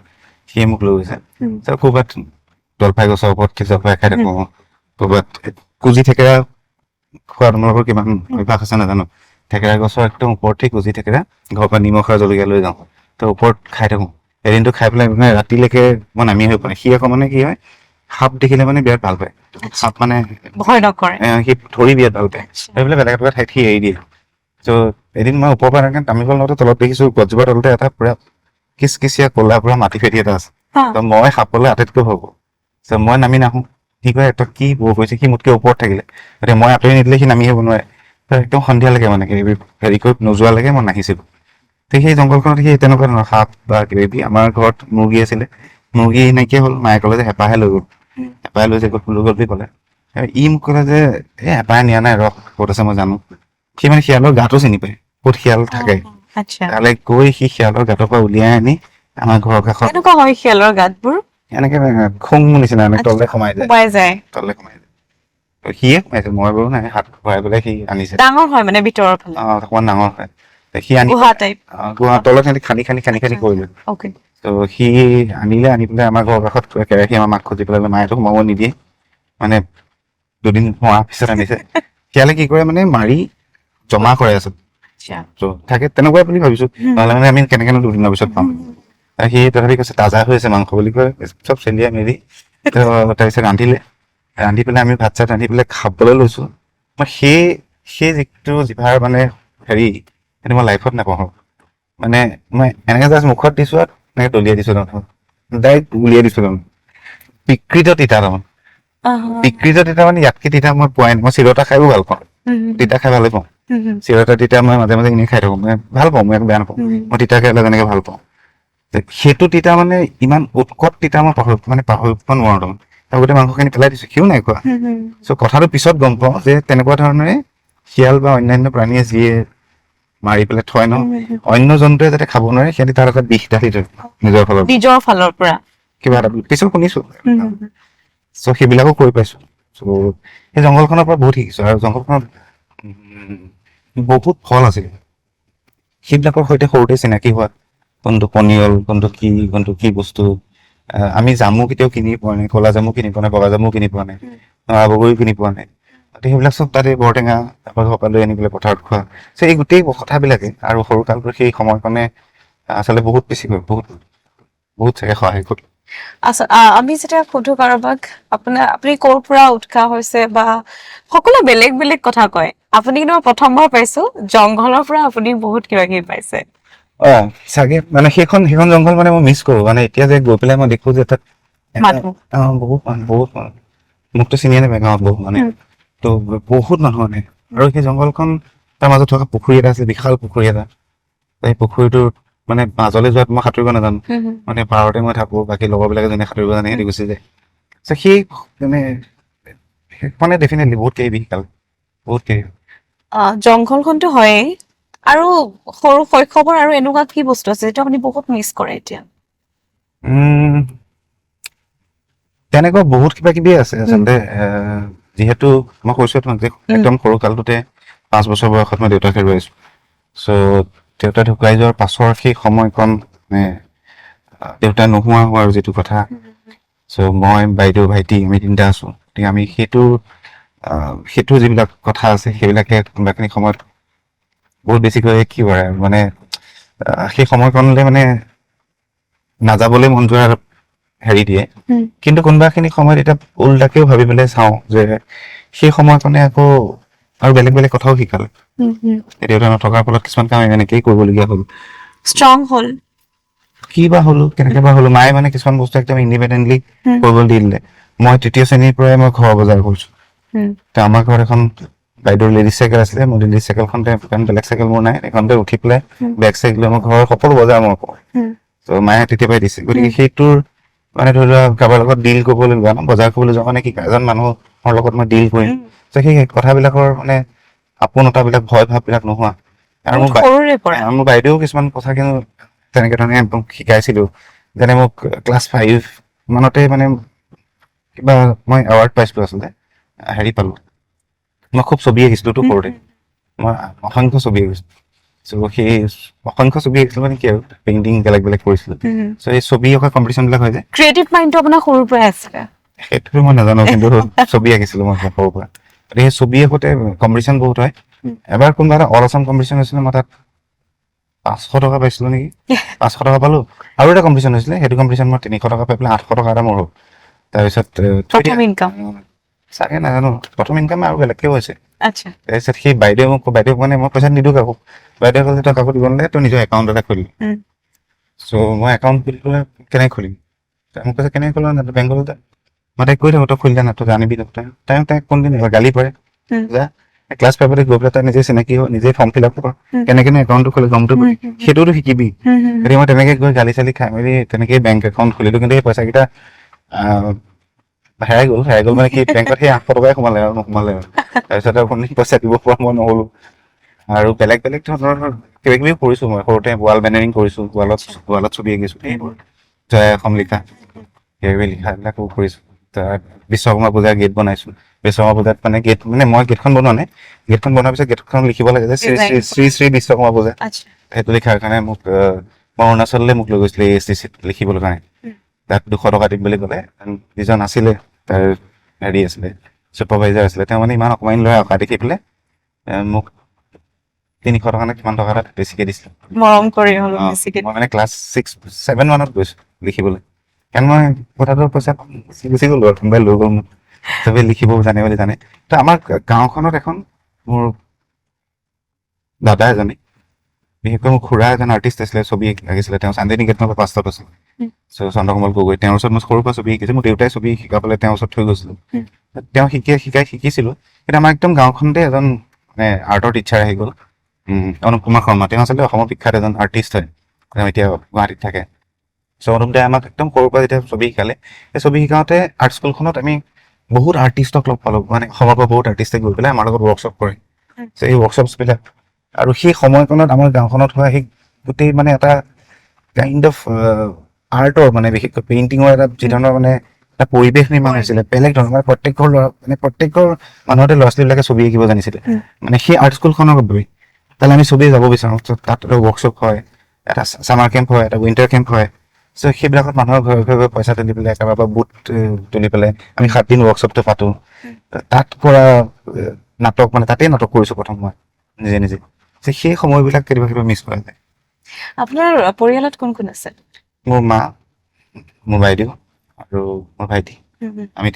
সিয়ে মোক লৈ গৈছে ত' ক'ৰবাত জলফাই গছৰ ওপৰত জলফাই খাই থাকো ক'ৰবাত কুজি থেকেৰা খোৱা তোমালোকৰ কিমান অভ্যাস আছে নাজানো থেকেৰা গছৰ একদম ওপৰত ঠিক কুজি থেকেৰা ঘৰৰ পৰা নিমখ আৰু জলকীয়া লৈ যাওঁ ত' ওপৰত খাই থাকো এদিনটো খাই পেলাই মানে ৰাতিলৈকে মই নামি হৈ পোৱা সি আকৌ মানে কি হয় সাপ দেখিলে মানে বিৰাট ভাল পায় সাপ মানে ভয় নকৰে সি ধৰি বিৰাট ভাল পায় সেইবিলাক বেলেগ এটা ঠাইত সি এৰি দিয়ে ত' এদিন মই ওপৰৰ পৰা এনেকে নামিব লওঁতে তলত দেখিছো গছজোপাৰ তলতে এটা পুৰা কিচকিচীয়া ক'লা পুৰা মাটি ফেটি এটা আছে ত' মই সাপলৈ আটাইতকৈ ভাবো ত' মই নামি নাহো সি কয় তই কি বৌ কৈছে সি মোতকৈ ওপৰত থাকিলে গতিকে মই আঁতৰি নিদিলে সি নামি আহিব নোৱাৰে একদম সন্ধিয়ালৈকে মানে হেৰি কৰি নোযোৱালৈকে মই নাহিছিলো ঠিক সেই জংঘলখনত সেই তেনেকুৱা ধৰণৰ সাপ বা কিবাকিবি আমাৰ ঘৰত মুৰ্গী আছিলে মুৰ্গী নাইকিয়া হ'ল মায়ে ক'লে যে হেঁপাহে লৈ গ'ল হেঁপাহে লৈ গ'ল বুলি ক'লে ই মোক ক'লে যে হেঁপাহে নিয়া নাই ৰস ক'ত আছে মই জানো সি মানে শিয়ালৰ গাটো চিনি পায় ক'ত শিয়াল থাকে তালৈ গৈ সি শিয়ালৰ গাঁতৰ পৰা উলিয়াই আনি আমাৰ ঘৰৰ কাষত কেনেকুৱা হয় শিয়ালৰ গাঁতবোৰ এনেকে খুং নিচিনা মানে তললে সোমাই যায় তললে সোমাই যায় সিয়ে সোমাইছে মই বাৰু নাই হাত ভৰাই পেলাই সি আনিছে ডাঙৰ হয় মানে ভিতৰৰ ফালে অকমান ডাঙৰ হয় সি আনি গুহা তলত খানি কৰিলে ত' সি আনিলে আনি পেলাই আমাৰ ঘৰৰ কাষত কেৰাহী আমাৰ মাক খুজি পেলাই মায়েতো সোমাব নিদিয়ে মানে দুদিন হোৱাৰ পিছত আনিছে শিয়ালে কি কৰে মানে মাৰি জমা কৰে আচলতে ত' থাকে তেনেকুৱাই বুলি ভাবিছো নহ'লে মানে আমি কেনেকেনো দুদিনৰ পিছত পাম সি তথাপি কৈছে তাজা হৈ আছে মাংস বুলি কয় চব চেলিয়াই মেলি তাৰপিছত ৰান্ধি পেলাই আমি ভাত চাত ৰান্ধি পেলাই খাবলৈ লৈছো মই সেই যিটো জিভাৰ মানে হেৰি সেইটো মই লাইফত নাপাহৰো মানে মই এনেকে জাষ্ট মুখত দিছো আৰু এনেকে দলিয়াই দিছো ডাইৰেক্ট উলিয়াই দিছো বিকৃত তিতা তাৰমানে বিকৃত তিতা মানে ইয়াতকে তিতা মই পোৱাই নাই মই চিৰতা খাইও ভাল পাওঁ তিতা খাই ভালেই পাওঁ চিৰতা তিতা মই মাজে মাজে এনেই খাই থাকো মই ভাল পাওঁ মই একো বেয়া নাপাওঁ মই তিতা খাই যেনেকে ভাল পাওঁ সেইটো তিতা মানে ইমান উৎকট তিতা মই পাহৰিব নোৱাৰো তাৰমানে তাৰ গোটেই মাংসখিনি পেলাই দিছো সিও নাই খোৱা চ' কথাটো পিছত গম পাওঁ যে তেনেকুৱা ধৰণেৰে শিয়াল বা অন্যান্য প্ৰাণীয়ে যিয়ে মাৰি পেলাই থয় ন অন্য জন্তুৱে যাতে খাব নোৱাৰে সিহঁতি তাৰ এটা বিষ ঢালি থয় নিজৰ ফালৰ পৰা কিবা এটা পিছত শুনিছো চ' সেইবিলাকো কৰি পাইছো চ' সেই জংঘলখনৰ পৰা বহুত শিকিছো আৰু জংঘলখনত বহুত ফল আছিল সেইবিলাকৰ সৈতে সৰুতে চিনাকি হোৱা কোনটো পনিয়ল কোনটো কি বস্তু আমি জামু কেতিয়াও কিনি পোৱা নাই ক'লা জামু কিনি পোৱা নাই বগা জামু কিনি পোৱা নাই বগৰী কিনি পোৱা নাই সেইবিলাক চব তাতে বৰটেঙা তাৰপৰা ঘৰৰ পৰা লৈ আনি পেলাই পথাৰত খোৱা এই গোটেই কথাবিলাকে আৰু সৰুকালটো সেই সময়কণে আচলতে বহুত বেছি বহুত চাগে সহায় কৰিলে আমি যেতিয়া সুধো কাৰোবাক আপুনি ক'ৰ পৰা উৎসাহ হৈছে বা সকলোৱে বেলেগ বেলেগ কথা কয় আপুনি কিন্তু প্ৰথমবাৰ পাইছো জংঘলৰ পৰা আপুনি বহুত কিবা কিবি পাইছে চাগে মানে সেইখন জংঘল মানে মই মিছ কৰো মানে এতিয়া যে গৈ পেলাই মই দেখো যে তাত বহুত মোকতো চিনিয়ে নাপায় গাঁৱত বহুত মানে ত' বহুত মানুহ মানে আৰু সেই জংঘলখন তাৰ মাজত থকা পুখুৰী এটা আছে বিশাল পুখুৰী এটা সেই পুখুৰীটোত মানে মাজলৈ যোৱাত মই সাঁতুৰিব নাজানো মানে পাৰতে মই থাকো বাকী লগৰবিলাকে যোনে সাঁতুৰিব জানে সিহঁতি গুচি যায় চ' সেই মানে ডেফিনেটলি বহুত শিকালে বহুত জংঘলখনতো হয়েই আৰু সৰু শৈশৱৰ আৰু এনেকুৱা কি বস্তু আছে যিটো আপুনি বহুত মিছ কৰে এতিয়া তেনেকুৱা বহুত কিবা কিবি আছে আচলতে যিহেতু মই কৈছো তোমাক যে একদম সৰু কালটোতে 5 বছৰ বয়সত মই দেউতাক হেৰুৱাইছো চ' দেউতা ঢুকাই যোৱাৰ পাছৰ সেই সময়কণ মানে দেউতা নোহোৱা হোৱাৰ যিটো কথা, চ' মই বাইদেউ ভাইটি আমি তিনিটা আছো, গতিকে আমি সেইটো যিবিলাক কথা আছে সেইবিলাকে কোনোবাখিনি সময়ত বহুত বেছিকৈ কি কৰে মানে সেই সময়কণলৈ মানে নাযাবলৈ মন যোৱাৰ হেৰি দিয়ে। কিন্তু কোনোবাখিনি সময়ত এতিয়া উল্টাকেও ভাবি পেলাই চাওঁ যে সেই সময়কণে আকৌ আৰু বেলেগ বেলেগ কথাও শিকালে। দেউতা নথকাৰ ফলত কিছুমান কাম এনেকেই কৰিবলগীয়া হ'ল, ষ্ট্ৰং হ'ল। কি বা হলো কেনেকে বা হলো, মায়ে মানে কিছুমান বস্তু একদম ইণ্ডিপেণ্ডেণ্টলি কৰিবলৈ দি দিলে। মই তৃতীয় শ্ৰেণীৰ পৰাই মই ঘৰৰ বজাৰ কৰিছো। আমাৰ ঘৰত এখন বাইদেউৰ লেডিজ চাইকেল আছিলে, মোৰ লেডিজ চাইকেলখনতে, কাৰণ বেলেগ চাইকেল মোৰ নাই, এখনতে উঠি পেলাই বেগ চাইকেল লৈ মই ঘৰৰ সকলো বজাৰ মই কৰোঁ। ত' মায়ে তেতিয়াৰ পৰাই দিছে, গতিকে সেইটোৰ মানে ধৰি লোৱা কাৰোবাৰ লগত ডিল কৰিবলৈ লোৱা ন, বজাৰ কৰিবলৈ যোৱা মানে কি এজন মানুহৰ লগত মই ডিল কৰিম, ত' সেই কথাবিলাকৰ মানে আপোনতাবিলাক ভয় ভাৱবিলাক নোহোৱা। আৰু সৰুৰে পৰা মোৰ বাইদেউ কিছুমান কথা কিন্তু তেনেকে ধৰণে একদম শিকাইছিলো, যেনে মোক ক্লাছ 5 মানতে মানে কিবা মই এৱাৰ্ড পাইছিলো, আচলতে হেৰি পালো, মই খুব ছবি আঁকিছিলো তো সৰুতে, মই অসংখ্য ছবি আঁকিছিলো। চ' সেই অসংখ্য ছবি আঁকিছিলো মানে কি আৰু পেইণ্টিং বেলেগ বেলেগ কৰিছিলো। চ' এই ছবি অঁকা কম্পিটিশ্যন বিলাক হয় যে, ক্ৰিয়েটিভ মাইণ্ডটো আপোনাৰ সৰুৰ পৰাই আছিলে। সেইটোতো মই নাজানো, কিন্তু ছবি আঁকিছিলো মই সৰুৰ পৰা। গতিকে সেই ছবি আঁকোতে কম্পিটিশ্যন বহুত হয়। এবাৰ কোনোবা এটা অল আছাম কম্পিটিশ্যন হৈছিলে, মই তাত 500 টকা পাইছিলো নেকি, 500 টকা পালো। আৰু এটা কম্পিটিশ্যন হৈছিলে, সেইটো কম্পিটিশ্যন মই 300 টকা পাই পেলাই 800 টকা এটা মোৰ হ'ল। তাৰপিছত প্ৰথম ইনকাম চাগে নাজানো, প্ৰথম ইনকাম আৰু বেলেগকেও হৈছে। আচ্ছা। তাৰপিছত সেই বাইদেউ মানে মই পইচা নিদিওঁ কাকো, বাইদেউ ক'লে তই কাকো দিব নালাগে, তই নিজৰ একাউণ্ট এটা খুলি। চ' মই একাউণ্ট খুলি পেলাই কেনেকৈ খুলিম, মোক কৈছে কেনেকৈ খোলা না বেংকত যা, মই তাইক কৈ থাকোঁ তই খুলি দে না, তই জানিবি তাই কোনদিন গালি পাৰে, যা ক্লাছ 5 গৈ পেলাই তই নিজে চিনাকি হ, নিজে ফৰ্ম ফিল আপ কৰ, কেনেকেনো একাউণ্টটো খোলে গমটো পাবি, সেইটোতো শিকিবি। গতিকে মই তেনেকে গৈ গালি চালি খাই মেলি তেনেকেই বেংক একাউণ্ট খুলিলো। কিন্তু সেই পইচাকেইটা হেৰাই গ'ল মানে কি, বেংকত সেই 800 টকাই সোমালে আৰু নোসোমালে আৰু। তাৰপিছত আৰু কোনো পইচা দিব পৰা মই নহ'লো। আৰু বেলেগ বেলেগ ধৰণৰ কিবা কিবি কৰিছো মই সৰুতে, ৱাল বেনাৰিং কৰিছো, ৱালত ছবি আঁকিছো, এইবোৰ জয় অসম লিখা, কিবা লিখা এইবিলাকো কৰিছো। বিশ্বকৰ্মা পূজাৰ গেট বনাইছো। বিশ্বকৰ্মা পূজাত মানে গেট মানে মই গেটখন বনোৱা নাই, গেটখন বনোৱাৰ পিছত গেটখন লিখিব লাগে যে শ্ৰী শ্ৰী শ্ৰী শ্ৰী বিশ্বকৰ্মা পূজা, সেইটো লিখাৰ কাৰণে মোক মই অৰুণাচললৈ মোক লৈ গৈছিলে ASTCত লিখিবলৈ কাৰণে। তাত 200 টকা দিম বুলি ক'লে, যিজন আছিলে তাৰ হেৰি আছিলে চুপাৰভাইজাৰ আছিলে, তেওঁ মানে ইমান অকণমানি ল'ৰা অহা দেখি পেলাই মোক 300 টকা নে কিমান টকা এটা বেছিকে দিছিলে, মৰম কৰি হ'ল মই বেছিকে। মানে ক্লাছ 6-7 মানত গৈছো লিখিবলৈ, কাৰণ মই কথাটোৰ পইচা গুচি গ'লো আৰু কোনোবাই লৈ গ'ল মোক, চবেই লিখিব জানে বুলি জানে। তো আমাৰ গাঁওখনত এখন মোৰ দাদা এজনে, বিশেষকৈ মোৰ খুৰা এজন আৰ্টিষ্ট আছিলে, ছবি আঁকিছিলে, তেওঁ চান্দিনী গেটৰ পৰা 5টাত আছিল। চ' চন্দ্ৰকমল গগৈ, তেওঁৰ ওচৰত মই সৰুৰ পৰা ছবি শিকিছোঁ। মোৰ দেউতাই ছবি শিকাবলৈ তেওঁৰ ওচৰত থৈ গৈছিলোঁ, তেওঁ শিকিছিলোঁ। কিন্তু আমাৰ একদম গাঁওখনতে এজন মানে আৰ্টৰ টিচাৰ আহি গ'ল, অনুপ কুমাৰ শৰ্মা। তেওঁ আচলতে অসমৰ বিখ্যাত এজন আৰ্টিষ্ট হয়, তেওঁ এতিয়া গুৱাহাটীত থাকে। চ' অনুপ দাই আমাক একদম সৰুৰ পৰা যেতিয়া ছবি শিকালে, সেই ছবি শিকাওঁতে আৰ্ট স্কুলখনত আমি বহুত আৰ্টিষ্টক লগ পালোঁ, মানে অসমৰ পৰা বহুত আৰ্টিষ্টে গৈ পেলাই আমাৰ লগত ৱৰ্কশ্বপ কৰে। চ' এই ৱৰ্কশ্বপছবিলাক আৰু সেই সময়কণত আমাৰ গাঁওখনত হোৱা সেই গোটেই মানে এটা কাইণ্ড অফ আৰ্টৰ মানে বিশেষকৈ পেইণ্টিঙৰ এটা যি ধৰণৰ মানে এটা পৰিৱেশ নিৰ্মাণ হৈছিলে, বেলেগ ধৰণৰ মানে প্ৰত্যেকৰ মানুহতে ল'ৰা ছোৱালীবিলাকে ছবি আঁকিব জানিছিলে, মানে সেই আৰ্ট স্কুলখনৰ বাবে তালৈ আমি ছবি যাব বিচাৰোঁ। তাত এটা ৱৰ্কশ্বপ হয়, এটা ছামাৰ কেম্প হয়, এটা উইণ্টাৰ কেম্প হয়। চ' সেইবিলাকত মানুহৰ ঘৰে ঘৰে পইচা তুলি পেলাই, কাৰোবাৰ পৰা বুট তুলি পেলাই আমি 7 দিন ৱৰ্কশ্বপটো পাতোঁ। তাত কৰা নাটক মানে তাতেই নাটক কৰিছোঁ প্ৰথম মই নিজে নিজে। সেই সময়বিলাক কেতিয়াবা মিছ কৰা যায়। আপোনাৰ পৰিয়ালত কোন কোন আছে? মোৰ মা, মোৰ বাইদেউ আৰু মোৰ ভাইটি, আমি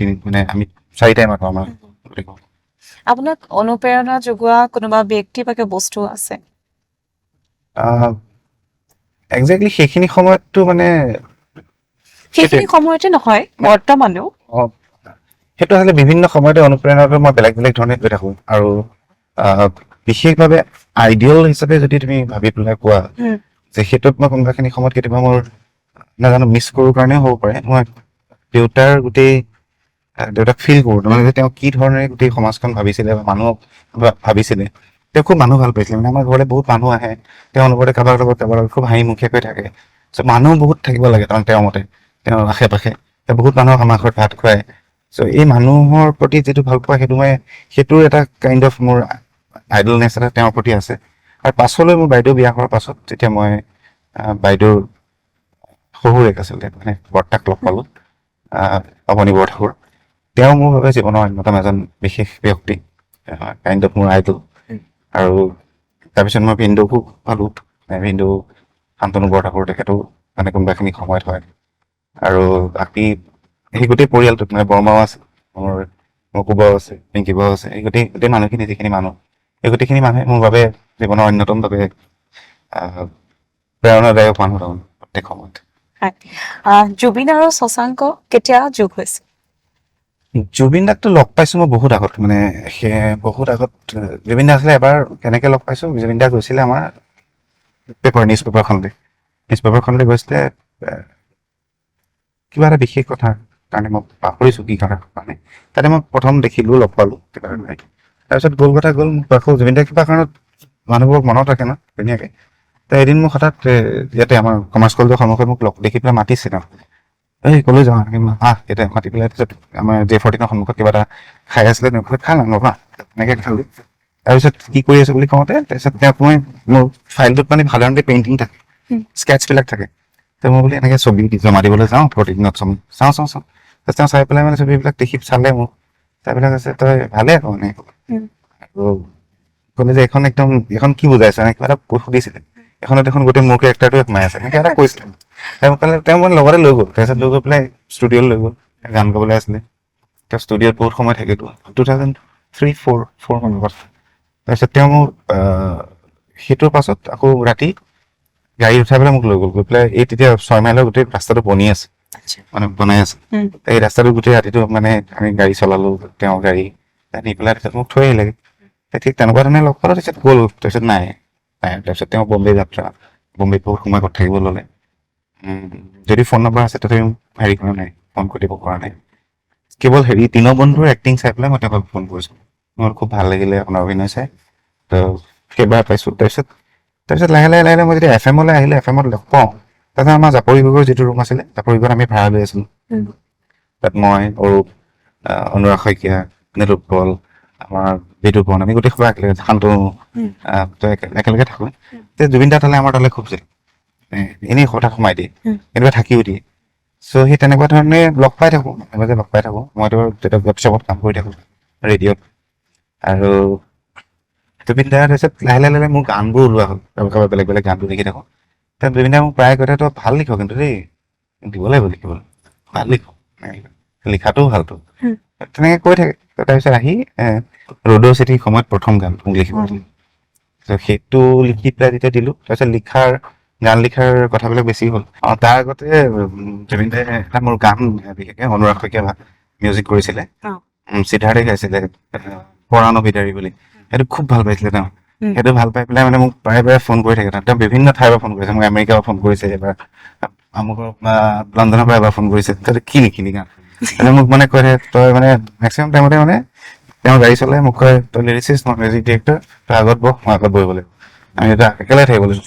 4টাই মানুহ আমাৰ। আপোনাক অনুপ্ৰেৰণা যোগোৱা কোনোবা ব্যক্তি বা কিবা বস্তু আছে? একজেক্টলি সেইখিনি সময়ততো মানে সেইখিনি সময়তে নহয়, বৰ্তমানেও সেইটো আচলতে বিভিন্ন সময়তে অনুপ্ৰেৰণাটো মই বেলেগ বেলেগ ধৰণে গৈ থাকোঁ। আৰু বিশেষভাৱে আইডিয়েল হিচাপে যদি তুমি ভাবি পেলাই কোৱা যে সেইটোত মই কোনোবাখিনি সময়ত কেতিয়াবা মোৰ নাজানো মিছ কৰোঁ কাৰণেও হ'ব পাৰে, মই দেউতাক ফিল কৰোঁ, মানে যে তেওঁ কি ধৰণে গোটেই সমাজখন ভাবিছিলে বা মানুহক ভাবিছিলে। তেওঁ খুব মানুহ ভাল পাইছিলে, মানে আমাৰ ঘৰলৈ বহুত মানুহ আহে, তেওঁ লগতে কাৰোবাৰ লগত খুব হাঁহিমুখীয়াকৈ থাকে। চ' মানুহ বহুত থাকিব লাগে কাৰণ তেওঁৰ মতে, তেওঁৰ আশে পাশে তেওঁ বহুত মানুহক আমাৰ ঘৰত ভাত খুৱায়। চ' এই মানুহৰ প্ৰতি যিটো ভাল পোৱা, সেইটোৰ এটা কাইণ্ড অফ মোৰ আইডলনেছ এটা তেওঁৰ প্ৰতি আছে। আৰু পাছলৈ মোৰ বাইদেউ বিয়া কৰাৰ পাছত যেতিয়া মই বাইদেউৰ শহুৰেক আছিলে মানে বৰ্তাক লগ পালোঁ, অৱনী বৰঠাকুৰ। তেওঁ মোৰ বাবে জীৱনৰ অন্যতম এজন বিশেষ ব্যক্তি, কাইণ্ড অফ মোৰ আইডল। আৰু তাৰপিছত মই ভিনদেউকো পালোঁ, ভিনদেউ শান্তনু বৰঠাকুৰ, তেখেতো মানে কোনোবাখিনি সময়ত হয়। আৰু বাকী সেই গোটেই পৰিয়ালটোত মানে বৰমাও আছে, মোৰ কুবাও আছে, পিংকি বাও আছে, এই গোটেই মানুহখিনি যিখিনি মানুহ, এই গোটেইখিনি মানুহে মোৰ বাবে জীৱনৰ অন্যতম বাবে প্ৰেৰণাদায়ক মানুহ তাৰমানে প্ৰত্যেক সময়ত। হয়। জুবিন আৰু শশাংক কেতিয়া যোগ হৈছে? জুবিন দাকতো লগ পাইছোঁ মই বহুত আগত, মানে বহুত আগত জুবিন দা আছিলে। এবাৰ কেনেকৈ লগ পাইছোঁ, জুবিন দা গৈছিলে আমাৰ নিউজ পেপাৰখনলৈ গৈছিলে কিবা এটা বিশেষ কথা কাৰণে, মই পাহৰিছোঁ কি কাৰণে। তাতে মই প্ৰথম দেখিলোঁ, লগ পালোঁ কিবা এটা। তাৰপিছত গ'ল কথা গ'ল, মোক আকৌ জুবিন দাই কিবা কাৰণত মানুহবোৰক মনত ৰাখে ন ধুনীয়াকৈ। তো এদিন মোক হঠাৎ ইয়াতে আমাৰ কমাৰ্চ কলেজৰ সন্মুখত মোক লগ দেখি পেলাই মাতিছে ন, এই ক'লৈ যাওঁ ইয়াতে মাতি পেলাই। তাৰপিছত আমাৰ J14 সন্মুখত কিবা এটা খাই আছিলে, খা না এনেকৈ খালোঁ। তাৰপিছত কি কৰি আছোঁ বুলি কওঁতে, তাৰপিছত তেওঁক মই মোৰ ফাইলটোত মানে সাধাৰণতে পেইণ্টিং থাকে, স্কেটছবিলাক থাকে। তো মই বুলি এনেকৈ ছবি জমা দিবলৈ যাওঁ প্ৰতিদিনত, চাওঁ তাৰপিছত তেওঁ চাই পেলাই মানে ছবিবিলাক দেখি চালে মোক, চাই পেলাই কৈছে তই ভালে আকৌ মানে। আৰু ক'লে যে এখন কি বুজাইছে, কিবা এটা সুধিছিলে, এখনত দেখোন গোটেই মোৰ কেৰেক্টাৰটোৱে সোমাই আছে, এনেকৈ এটা কৈছিলে। তেওঁ মানে লগতে লৈ গ'ল, তাৰপিছত লৈ গৈ পেলাই ষ্টুডিঅ'লৈ লৈ গ'ল, গান গাবলৈ আছিলে। তেওঁ ষ্টুডিঅ'ত বহুত সময় থাকিলোঁ, 2003-04 মানৰ কথা। তাৰপিছত তেওঁ মোক সেইটোৰ পাছত আকৌ ৰাতি গাড়ী উঠাই পেলাই মোক লৈ গ'ল, গৈ পেলাই এই তেতিয়া 6 মাইলৰ গোটেই ৰাস্তাটো বনি আছে, মানে বনাই আছে। এই ৰাস্তাটো গোটেই ৰাতিটো মানে আমি গাড়ী চলালোঁ, তেওঁ গাড়ী নি পেলাই তাৰপিছত মোক থৈ আহিলেগৈ। ঠিক তেনেকুৱা ধৰণে লগ পালোঁ। তাৰপিছত গ'ল, তাৰপিছত নাই। তাৰপিছত তেওঁ বম্বে যাত্ৰা, বম্বেত বহুত সময় ঘৰত থাকিব ল'লে। যদি ফোন নম্বৰ আছে তথাপিও হেৰি কৰা নাই, ফোন কৰিব পৰা নাই। কেৱল দীনবন্ধুৰ এক্টিং চাই পেলাই মই তেওঁক ফোন কৰিছোঁ, মোৰ খুব ভাল লাগিলে আপোনাৰ অভিনয় চাই। তো সেইবাৰ পাইছোঁ। তাৰপিছত লাহে লাহে মই যেতিয়া FM-লৈ আহিলোঁ, FM-ত লগ পাওঁ, তাতে আমাৰ জাপৰিগড়ৰ যিটো ৰুম আছিলে, জাপৰিগড়ত আমি ভাড়া লৈ আছিলোঁ। তাত মই, অৰূপ, অনুৰাগ শইকীয়া, নিলোৎপল, আমাৰ বিদুপন, আমি গোটেই সোপা একেলগে, শান্তনু, একেলগে থাকোঁ। জুবিন দা তালৈ আমাৰ তালৈ খুব যায়, এনেই হঠাৎ সোমাই দিয়ে, কেতিয়াবা থাকিও দিয়ে। চ' সেই তেনেকুৱা ধৰণে লগ পাই থাকোঁ, মাজে লগ পাই থাকোঁ। মইতো তেতিয়া ৱৰ্কশ্বপত কাম কৰি থাকোঁ ৰেডিঅ'ত। আৰু জুবিন দাৰ তাৰপিছত লাহে লাহে মোৰ গানবোৰ ওলোৱা হ'ল, কাৰোবাৰ বেলেগ বেলেগ গানবোৰ লিখি থাকোঁ। তাত জুবিন দাই মোক প্ৰায় কথা তই ভাল লিখ কিন্তু দেই, দিব লাগিব লিখিবলৈ, ভাল লিখ, লিখাটোও ভালতো, তেনেকৈ কৈ থাকে। তাৰপিছত আহি ৰ'দৰ চিঠিৰ সময়ত প্ৰথম গান মোক লিখিব দিলে। সেইটো লিখি পেলাই যেতিয়া দিলোঁ, তাৰপিছত গান লিখাৰ কথাবিলাক বেছি হ'ল। তাৰ আগতে জুবিন দাই এটা মোৰ গান বিশেষকৈ অনুৰাগ শইকীয়া মিউজিক কৰিছিলে, সিদ্ধাৰ্থে গাইছিলে, পৰাণ বিদাৰী বুলি। সেইটো খুব ভাল পাইছিলে তেওঁ। সেইটো ভাল পাই পেলাই মানে মোক প্ৰায় ফোন কৰি থাকে। তেওঁ বিভিন্ন ঠাইৰ পৰা ফোন কৰিছে, মোক আমেৰিকাৰ পৰা ফোন কৰিছে, এবাৰ আমুকৰ লণ্ডনৰ পৰা এবাৰ ফোন কৰিছে। তই কি লিখিলি গান? মোক মানে কৈ থাকে, তই মানে মেক্সিমাম টাইমতে মানে তেওঁ গাড়ী চলাই মোক কয়, তই লিৰিচিষ্ট, মই মিউজিক ডিৰেক্টৰ, তই আগত বহ, মই আগত বহিব লাগিব, আমি এটা একেলগে থাকিব লাগিব।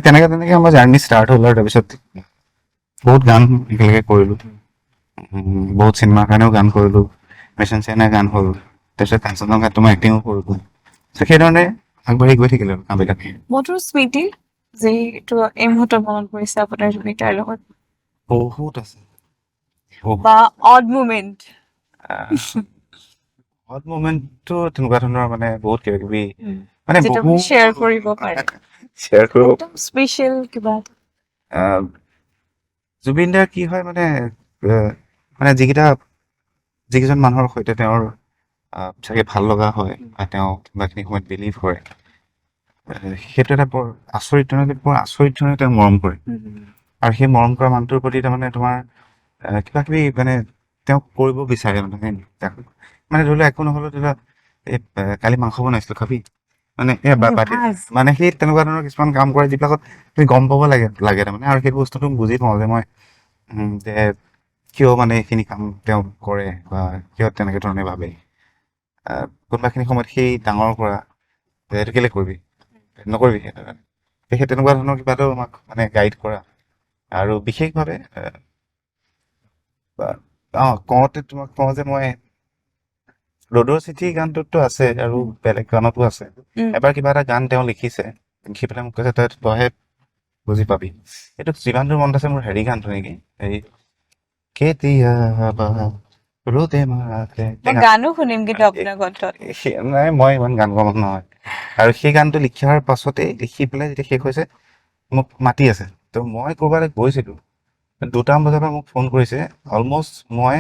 তেনেকে আমাৰ জাৰ্ণি ষ্টাৰ্ট হ'ল। আৰু তাৰপিছত বহুত গান একেলগে কৰিলোঁ, বহুত চিনেমাৰ কাৰণেও গান কৰিলোঁ, মিছন চাইনাৰ গান হ'ল, তাৰপিছত কাঞ্চনজংঘাত মই এক্টিঙো কৰিলোঁ। সেইধৰণে আগবাঢ়ি গৈ থাকিলে আৰু কামবিলাক। মধুৰ স্মৃতি যিটো এই মুহূৰ্তত মনত পৰিছে আপোনাৰ জুবিন দাৰ লগত, বহুত আছে, বা অড মুমেণ্ট? হট মোমেণ্টটো তেনেকুৱা ধৰণৰ মানে বহুত কিবা কিবি মানে শ্বেয়াৰ কৰিব পাৰে, শ্বেয়াৰ কৰিব। একদম স্পেচিয়েল কিবা জুবিন দাৰ কি হয় মানে যিকেইজন মানুহৰ সৈতে তেওঁৰ চাগে ভাল লগা হয়, বা তেওঁ কিবাখিনি সময়ত বিলিভ কৰে, সেইটো এটা বৰ আচৰিত ধৰণে তেওঁ মৰম কৰে। আৰু সেই মৰম কৰা মানুহটোৰ প্ৰতি তাৰমানে তোমাৰ কিবা কিবি মানে তেওঁক কৰিব বিচাৰে মানে ধৰি লোৱা একো নহ'লেও ধৰি লোৱা এই কালি মাংস বনাইছিলোঁ খাবি, মানে মানে সেই তেনেকুৱা ধৰণৰ কিছুমান কাম কৰে যিবিলাকত তুমি গম পাব লাগে তাৰমানে। আৰু সেই বস্তুটো বুজি পাওঁ যে মই যে কিয় মানে এইখিনি কাম তেওঁ কৰে, বা কিয় তেনেকৈ ধৰণে ভাবে। কোনোবাখিনি সময়ত সেই ডাঙৰ কৰা এইটো কেলৈ কৰিবি, নকৰিবি, সেই তেনেকুৱা ধৰণৰ কিবাটো আমাক মানে গাইড কৰা। আৰু বিশেষভাৱে কওঁতে তোমাক কওঁ যে মই ৰ'দৰ চিঠি গানটোতো আছে, আৰু বেলেগ গানতো আছে। এবাৰ কিবা এটা গান তেওঁ লিখিছে, লিখি পেলাই মোক কৈছে তইহে বুজি পাবি। এইটো যিমান দূৰ মনত আছে মোৰ হেৰি গানটো নেকি, এই কেতিয়াবা ৰ'দে মাতে মই গানো শুনিম কিন্তু আপোনাৰ কণ্ঠত। নাই মই ইমান গান গোৱা মানুহ নহয়। আৰু সেই গানটো লিখি অহাৰ পাছতেই লিখি পেলাই যেতিয়া শেষ হৈছে মোক মাতি আছে, তো মই ক'ৰবালৈ গৈছিলোঁ, 2টামান বজাৰ পৰা মোক ফোন কৰিছে। অলমষ্ট মই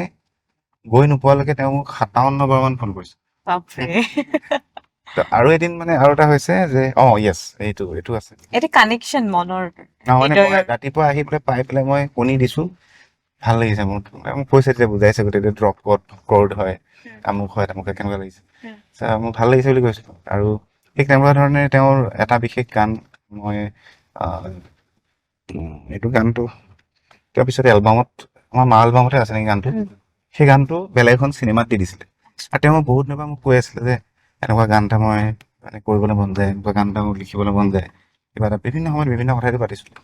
গৈ নোপোৱালৈকে তেওঁ মোক 57 বাৰমান ফোন কৰিছে। বাপৰে। তো আৰু এদিন মানে আৰু এটা হৈছে যে য়েছ এইটো আছে। এটা কানেকশ্যন মনৰ মানে মই হৃদয়ৰ। ৰাতিপুৱা আহি পেলাই পাই পেলাই মই শুনি দিছোঁ, ভাল লাগিছে মোৰ। মোক কৈছে যে বুজাইছে গোটেইটো ড্ৰপ কৰ্ড হয়, আমুক হয় তামুক হয়, কেনেকুৱা লাগিছে। মোক ভাল লাগিছে বুলি কৈছিলোঁ। আৰু ঠিক তেনেকুৱা ধৰণে তেওঁৰ এটা বিশেষ গান মই এইটো গানটো তাৰপিছত এলবামত, আমাৰ মা এলবামতে আছে নেকি গানটো। সেই গানটো বেলেগ এখন চিনেমাত দি দিছিলে। আৰু তেওঁ বহুত দিনৰ পৰা মোক কৈ আছিলে যে এনেকুৱা গান এটা মই মানে কৰিবলৈ মন যায়, এনেকুৱা গান এটা মোৰ লিখিবলৈ মন যায়, কিবা এটা বিভিন্ন সময়ত বিভিন্ন কথাটো পাতিছিলোঁ।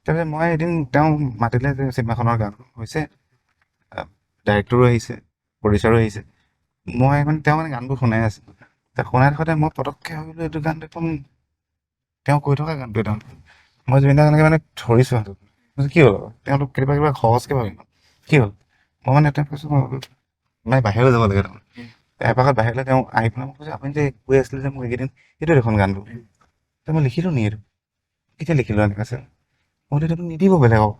তাৰপিছত মই এদিন তেওঁ মাতিলে যে চিনেমাখনৰ গান হৈছে, ডাইৰেক্টৰো আহিছে, প্ৰডিউচাৰো আহিছে। মই মানে তেওঁ মানে গানবোৰ শুনাই আছে, শুনাই থাকোঁতে মই পটককৈ ভাবিলোঁ এইটো গান দেখোন তেওঁ কৈ থকা গানটো এটা। মই জুবিন দাক এনেকৈ মানে ধৰিছোঁ হাতত, কি হ'ল তেওঁলোক কিবা সহজকৈ ভাবিম, কি হ'ল মই মানে তেওঁ কৈছোঁ মানে বাহিৰলৈ যাব লাগে তাৰমানে। এপাকত বাহিৰলৈ তেওঁ আহি পেলাই মোক কৈছে আপুনি যে কৈ আছিলে যে মোক এইকেইদিন এইটো দেখোন গানটো, মই লিখিলোঁ নি এইটো, কেতিয়া লিখিলোঁ এনেকৈ আছে। মই এইটো নিদিব বেলেগক।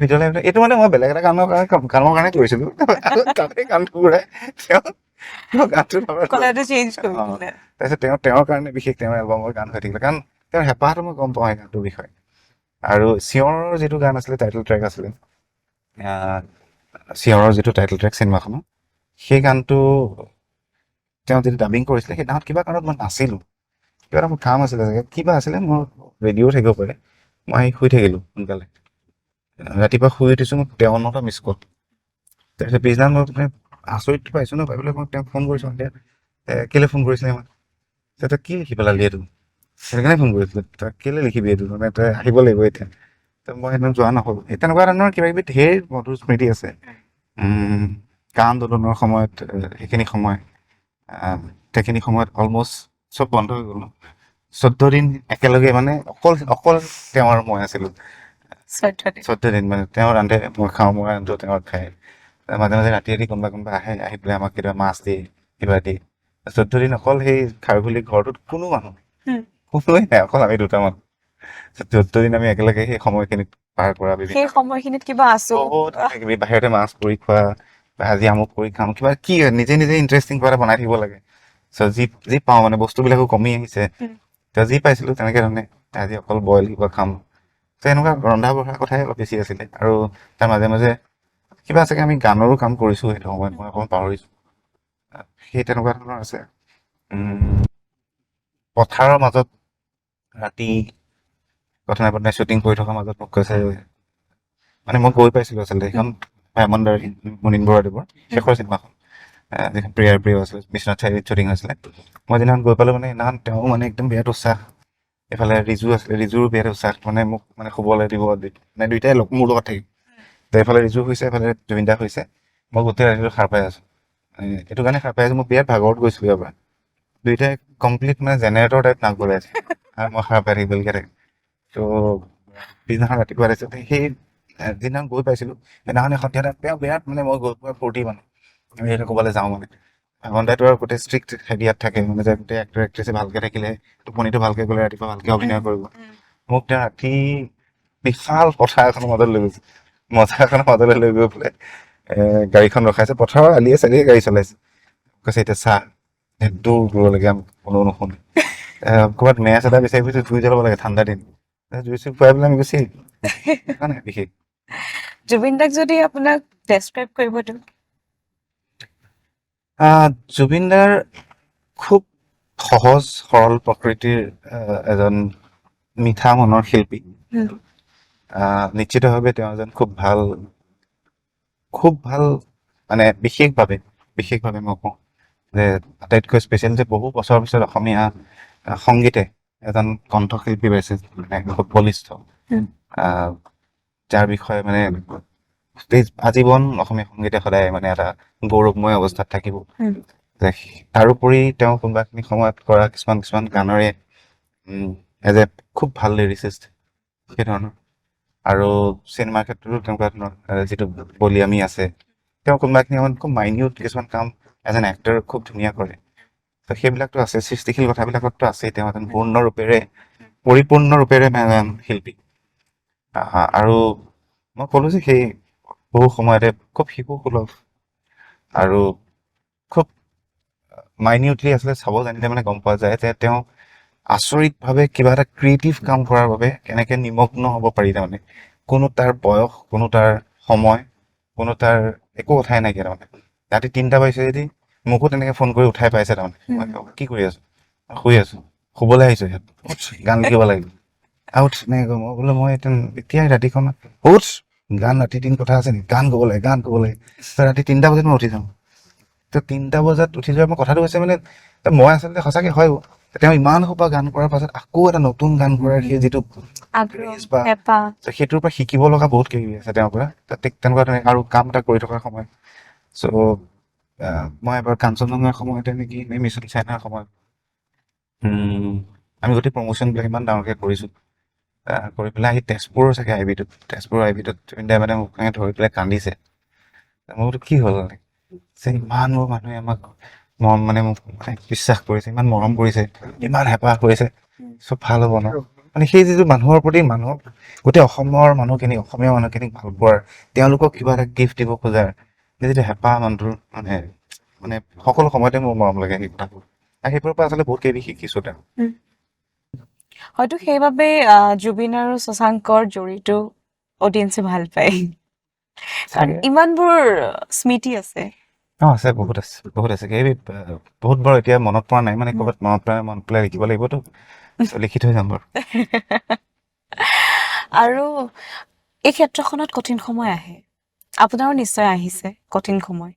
ভিতৰলৈ এইটো মানে মই বেলেগ এটা গানৰ কাৰণে কৰিছিলোঁ। তাতে গানটো ঘূৰাই তেওঁ গানটো কলাৰটো চেঞ্জ কৰি দিলে। তাৰপিছত তেওঁৰ কাৰণে বিশেষ তেওঁৰ এলবামৰ গান হৈ থাকিলে, কাৰণ তেওঁৰ হেঁপাহটো মই গম পাওঁ এই গানটোৰ বিষয়ে। আৰু চিঞৰৰ যিটো গান আছিলে, টাইটেল ট্ৰেক আছিলে, চিঞৰৰ যিটো টাইটেল ট্ৰেক চিনেমাখনৰ, সেই গানটো তেওঁ যেতিয়া ডাবিং কৰিছিলে সেইদিনাখন কিবা কাৰণত মই নাছিলোঁ, কিবা এটা মোৰ কাম আছিলে চাগে, কিবা আছিলে, মোৰ ৰেডিঅ' থাকিব পাৰে। মই শুই থাকিলোঁ সোনকালে, ৰাতিপুৱা শুই উঠিছোঁ, মোক 53টা মিছ কল। তাৰপিছত পিছদিনা মই মানে আচৰিত পাইছোঁ ন, পাই পেলাই মই তেওঁক ফোন কৰিছোঁ সন্ধিয়া, কেলৈ ফোন কৰিছিলে মই, তই কি লিখি পেলালি এইটো, সেইকাৰণে ফোন কৰিছিলোঁ, তই কেলৈ লিখিবি এইটো, মানে তই আহিব লাগিব এতিয়া। তো মই সেইদিনা যোৱা নহ'ল। এই তেনেকুৱা ধৰণৰ কিবা কিবি ঢেৰ মধুৰ স্মৃতি আছে। কা আন্দোলনৰ সময়ত সেইখিনি সময়ত অলমষ্ট চব বন্ধ হৈ গ'ল। 14 দিন একেলগে মানে অকল তেওঁ আৰু মই আছিলোঁ। 14 দিন মানে তেওঁ ৰান্ধে মই খাওঁ, মই ৰান্ধো তেওঁ খায়। মাজে মাজে ৰাতি কোনোবা আহি পেলাই আমাক কেতিয়াবা মাছ দিয়ে, কিবা দিয়ে। 14 দিন অকল সেই খাৰঘুলি ঘৰটোত কোনো কোনোৱেই নাই, অকল আমি 2টা মানুহ। 14 দিন আমি একেলগে সেই সময়খিনিত পাৰ কৰা, সেই সময়খিনিত কিবা আছো বহুত কিবি বাহিৰতে মাছ পুৰি খোৱা, বা আজি আমুক কৰি খাম, কিবা কি নিজে ইণ্টাৰেষ্টিং কিবা এটা বনাই থাকিব লাগে। যি পাওঁ মানে বস্তুবিলাকো কমি আহিছে, যি পাইছিলোঁ তেনেকে ধৰণে আজি অকল বইল কিবা খাম। তো এনেকুৱা ৰন্ধা বঢ়াৰ কথাই অলপ বেছি আছিলে। আৰু তাৰ মাজে মাজে কিবা চাগে আমি গানৰো কাম কৰিছোঁ সেইটো সময়ত, মই অকণমান পাহৰিছোঁ। সেই তেনেকুৱা ধৰণৰ আছে। পথাৰৰ মাজত ৰাতি কথা নাই শ্বুটিং কৰি থকাৰ মাজত মোক কৈছে, মানে মই গৈ পাইছিলোঁ আচলতে সেইখন ভাইমন মুনীন বৰাদেৱৰ শেষৰ চিনেমাখন, যিখন প্ৰিয় আছিলে, বিশ্বনাথ চাৰিআলিত শ্বুটিং হৈছিলে। মই যিদিনাখন গৈ পালোঁ মানে সেইদিনাখন তেওঁ মানে একদম বিৰাট উৎসাহ, এইফালে ৰিজু আছিলে, ৰিজুৰো বিৰাট উৎসাহ, মানে মোক মানে শুবলৈ দিব, মানে দুইটাই মোৰ লগত থাকিব। তো এইফালে ৰিজু হৈছে, এইফালে জুবিন দা হৈছে। মই গোটেই ৰাতিটো সাৰ পাই আছোঁ, এইটো কাৰণে সাৰ পাই আছোঁ, মই বিৰাট ভাগৰত গৈছিলোঁ ইয়াৰ পৰা। দুইটাই কমপ্লিট মানে জেনেৰেটৰ টাইপ নাক বজাই আছে আৰু মই সাৰ পাই থাকিবলগীয়া থাকে। তো পিছদিনাখন ৰাতিপুৱা তাৰপিছত সেই যিদিনাখন গৈ পাইছিলোঁ সেইদিনাখনে সন্ধিয়া তেওঁ বিৰাট মানে মই গৈ পোৱা ফূৰ্তি মানে আমি সেইটো ক'বলৈ যাওঁ মানে ভাগনদাইটো আৰু গোটেই ষ্ট্ৰিক্ট হেৰিয়াত থাকে, মানে যে গোটেই এক্টৰ এক্ট্ৰেছে ভালকৈ থাকিলে টোপনিটো ভালকৈ গ'লে ৰাতিপুৱা ভালকৈ অভিনয় কৰিব। মোক তেওঁ ৰাতি বিশাল পথাৰ এখনৰ মাজত লৈ গৈছে, মজা এখনৰ মাজলৈ লৈ গৈ পেলাই গাড়ীখন ৰখাইছে, পথাৰৰ আলিয়ে চালিয়ে গাড়ী চলাইছে, কৈছে এতিয়া চাহ দূৰলৈকে কোনো নুশুনে। ক'ৰবাত মেচ এটা বিচাৰি ফুৰিছোঁ, জুই জ্বলাব লাগে, ঠাণ্ডা দিন, জুই চুই ফুৰাই পেলাই আমি গুচি আহিলোঁ। বিশেষ জুবিন দাক যদি আপোনাক ডেছক্ৰাইব কৰিব দিওঁ, জুবিন দাৰ খুব সহজ সৰল প্ৰকৃতিৰ এজন মিঠা মনৰ শিল্পী। নিশ্চিতভাৱে তেওঁ এজন খুব ভাল মানে বিশেষভাৱে মই কওঁ যে আটাইতকৈ স্পেচিয়েল যে বহু বছৰৰ পিছত অসমীয়া সংগীতে এজন কণ্ঠশিল্পী পাইছে, মানে বহুত বলিষ্ঠ, যাৰ বিষয়ে মানে আজীৱন অসমীয়া সংগীতে সদায় মানে এটা গৌৰৱময় অৱস্থাত থাকিব। তাৰোপৰি তেওঁ কোনোবাখিনি সময়ত কৰা কিছুমান গানৰে এজ এ খুব ভাল লিৰিচিষ্ট সেই ধৰণৰ আৰু চিনেমাৰ ক্ষেত্ৰতো তেনেকুৱা ধৰণৰ যিটো বলিয়ামি আছে তেওঁ কোনোবাখিনি খুব মাইনিউট কিছুমান কাম এজ এন এক্টৰ খুব ধুনীয়া কৰে তো সেইবিলাকতো আছে সৃষ্টিশীল কথাবিলাকতো আছেই তেওঁ এজন পৰিপূৰ্ণৰূপেৰে শিল্পী আৰু মই ক'লোঁ যে সেই বহু সময়তে খুব শিশুসুলভ আৰু খুব মাইনিউটলি আচলতে চাব জানিলে মানে গম পোৱা যায় যে তেওঁ আচৰিতভাৱে কিবা এটা ক্ৰিয়েটিভ কাম কৰাৰ বাবে কেনেকৈ নিমগ্ন হ'ব পাৰি তাৰমানে কোনো তাৰ বয়স কোনো তাৰ সময় কোনো তাৰ একো কথাই নাইকিয়া তাৰমানে ৰাতি 3টা বাজিছে যদি মোকো তেনেকৈ ফোন কৰি উঠাই পাইছে তাৰমানে মই কওঁ, কি কৰি আছো শুই আছো শুবলৈ আহিছো ইয়াত গান লিখিব লাগিব আউট এনেকৈ কওঁ মই বোলো মই এতিয়াই ৰাতিখন উঠ গান ৰাতি 3 কথা আছে নেকি গান গাব লাগে ৰাতি 3টা বজাত মই উঠি যাওঁ তো 3টা বজাত উঠি যোৱাৰ মই কথাটো হৈছে মানে মই আচলতে সঁচাকৈ হয় তেওঁ ইমান সোপা গান কৰাৰ পাছত আকৌ এটা নতুন গান কৰাৰ সেই যিটো craze বা তো সেইটোৰ পৰা শিকিব লগা বহুত কিবি আছে তেওঁৰ পৰা তেনেকুৱা ধৰণে আৰু কাম এটা কৰি থকাৰ সময়ত চ' মই এবাৰ কাঞ্চনজঙ্ঘাৰ সময়তে নেকি মিছন চাইনাৰ সময়ত আমি গোটেই প্ৰমোশ্যনবিলাক ইমান ডাঙৰকৈ কৰিছোঁ কৰি পেলাই আহি তেজপুৰৰ চাগে তেজপুৰৰ আইভিটোত জুবিনদাই মানে মোক ধৰি পেলাই কান্দিছে মই বোলো কি হ'ল যে ইমানবোৰ মানুহে আমাক মৰম মানে মোক মানে বিশ্বাস কৰিছে ইমান মৰম কৰিছে ইমান হেঁপাহ কৰিছে চব ভাল হ'ব ন মানে সেই যিটো মানুহৰ প্ৰতি মানুহক গোটেই অসমৰ মানুহখিনিক অসমীয়া মানুহখিনিক ভাল পোৱাৰ তেওঁলোকক কিবা এটা গিফ্ট দিব খোজাৰ সেই যিটো হেঁপাহ মানুহটোৰ মানে মানে সকলো সময়তে মোৰ মৰম লাগে সেই কথাবোৰ আৰু সেইবোৰৰ পৰা আচলতে বহুত কিবি শিকিছোঁ তেওঁ হয়তো সেইবাবে জুবিন আৰু শশাংকৰ জড়িত অডিয়েন্সে ভাল পায় কাৰণ ইমানবোৰ স্মৃতি আছে আছে বহুত আছে সেই বহুত বাৰু এতিয়া মনত পৰা নাই মানে ক'ৰবাত মনত পেলাই লিখিব লাগিবতো লিখি থৈ যাম বাৰু আৰু এই ক্ষেত্ৰখনত কঠিন সময় আহে আপোনাৰো নিশ্চয় আহিছে কঠিন সময়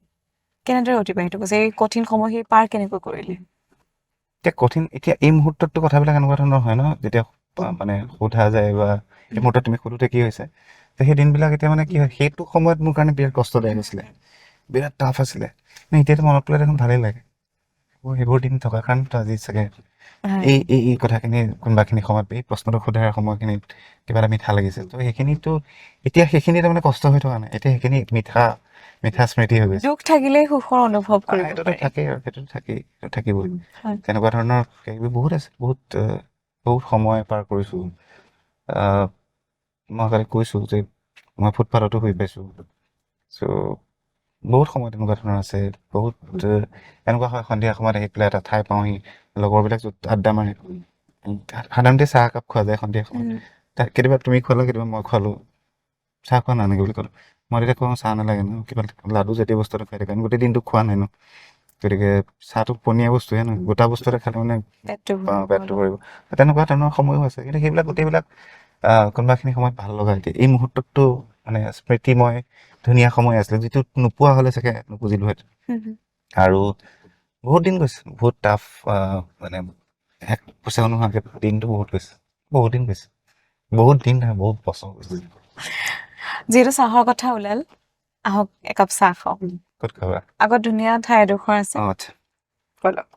কেনেদৰে অতিবাহিত কৰিছে এই কঠিন সময় সেই পাৰ কেনেকৈ কৰিলে এতিয়া এই মুহূৰ্তততো কথাবিলাক এনেকুৱা ধৰণৰ হয় ন যেতিয়া মানে সোধা যায় বা এই মুহূৰ্তত তুমি সোধোতে কি হৈছে সেই দিনবিলাক এতিয়া মানে কি হয় সেইটো সময়ত মোৰ কাৰণে বিৰাট কষ্টদায়ক হৈছিলে বিৰাট টাফ আছিলে এতিয়াতো মনত পেলাই দেখোন ভালেই লাগে সেইবোৰ দিন থকাৰ কাৰণেতো আজি চাগে এই কথাখিনি কোনোবাখিনি সময়ত এই প্ৰশ্নটো সোধাৰ সময়খিনিত কিবা এটা মিঠা লাগিছে তো সেইখিনিতো এতিয়া সেইখিনি তাৰমানে কষ্ট হৈ থকা নাই এতিয়া সেইখিনি মিঠা স্মৃতি হৈ গৈছে দুখ থাকিলে সুখৰ অনুভৱ কৰিব সেইটোতো পাৰি থাকেই আৰু সেইটো থাকিবই তেনেকুৱা ধৰণৰ বহুত আছে বহুত সময় পাৰ কৰিছোঁ মই কালি কৈছোঁ যে মই ফুটপাথতো শুই পাইছোঁ চ' বহুত সময় তেনেকুৱা ধৰণৰ আছে বহুত এনেকুৱা হয় সন্ধিয়া সময়ত আহি পেলাই এটা ঠাই পাওঁহি লগৰবিলাক য'ত আড্ডা মাৰে সাধাৰণতে চাহ একাপ খোৱা যায় সন্ধিয়া সময়ত কেতিয়াবা তুমি খোৱালা কেতিয়াবা মই খোৱালোঁ চাহ খোৱা নালাগে বুলি ক'লোঁ মই তেতিয়া কওঁ চাহ নালাগে ন কিবা লাডু জাতীয় বস্তু এটা খাই থাকে আমি গোটেই দিনটো খোৱা নাই ন গতিকে চাহটো পনীয়া বস্তুহে নহয় গোটা বস্তু এটা খালে মানে পেটটো ভৰিব তেনেকুৱা ধৰণৰ সময়ো আছে কিন্তু সেইবিলাক গোটেইবিলাক কোনোবাখিনি সময়ত ভাল লগা এতিয়া এই মুহূৰ্ততটো মানে স্মৃতিময় ধুনীয়া সময় আছিলে যিটো নোপোৱা হ'লে চাগে নুবুজিলোহেঁতেন আৰু বহুত দিন গৈছে বহুত টাফ মানে এক পইচা নোহোৱাকৈ দিনটো বহুত দিন গৈছে বহুত দিন নহয় বহুত বছৰ গৈছে যিহেতু চাহৰ কথা ওলাল আহক একাপ চাহ খাওঁ ক'ত খাবা আগত ধুনীয়া ঠাই এডোখৰ আছে আচ্ছা ব'লক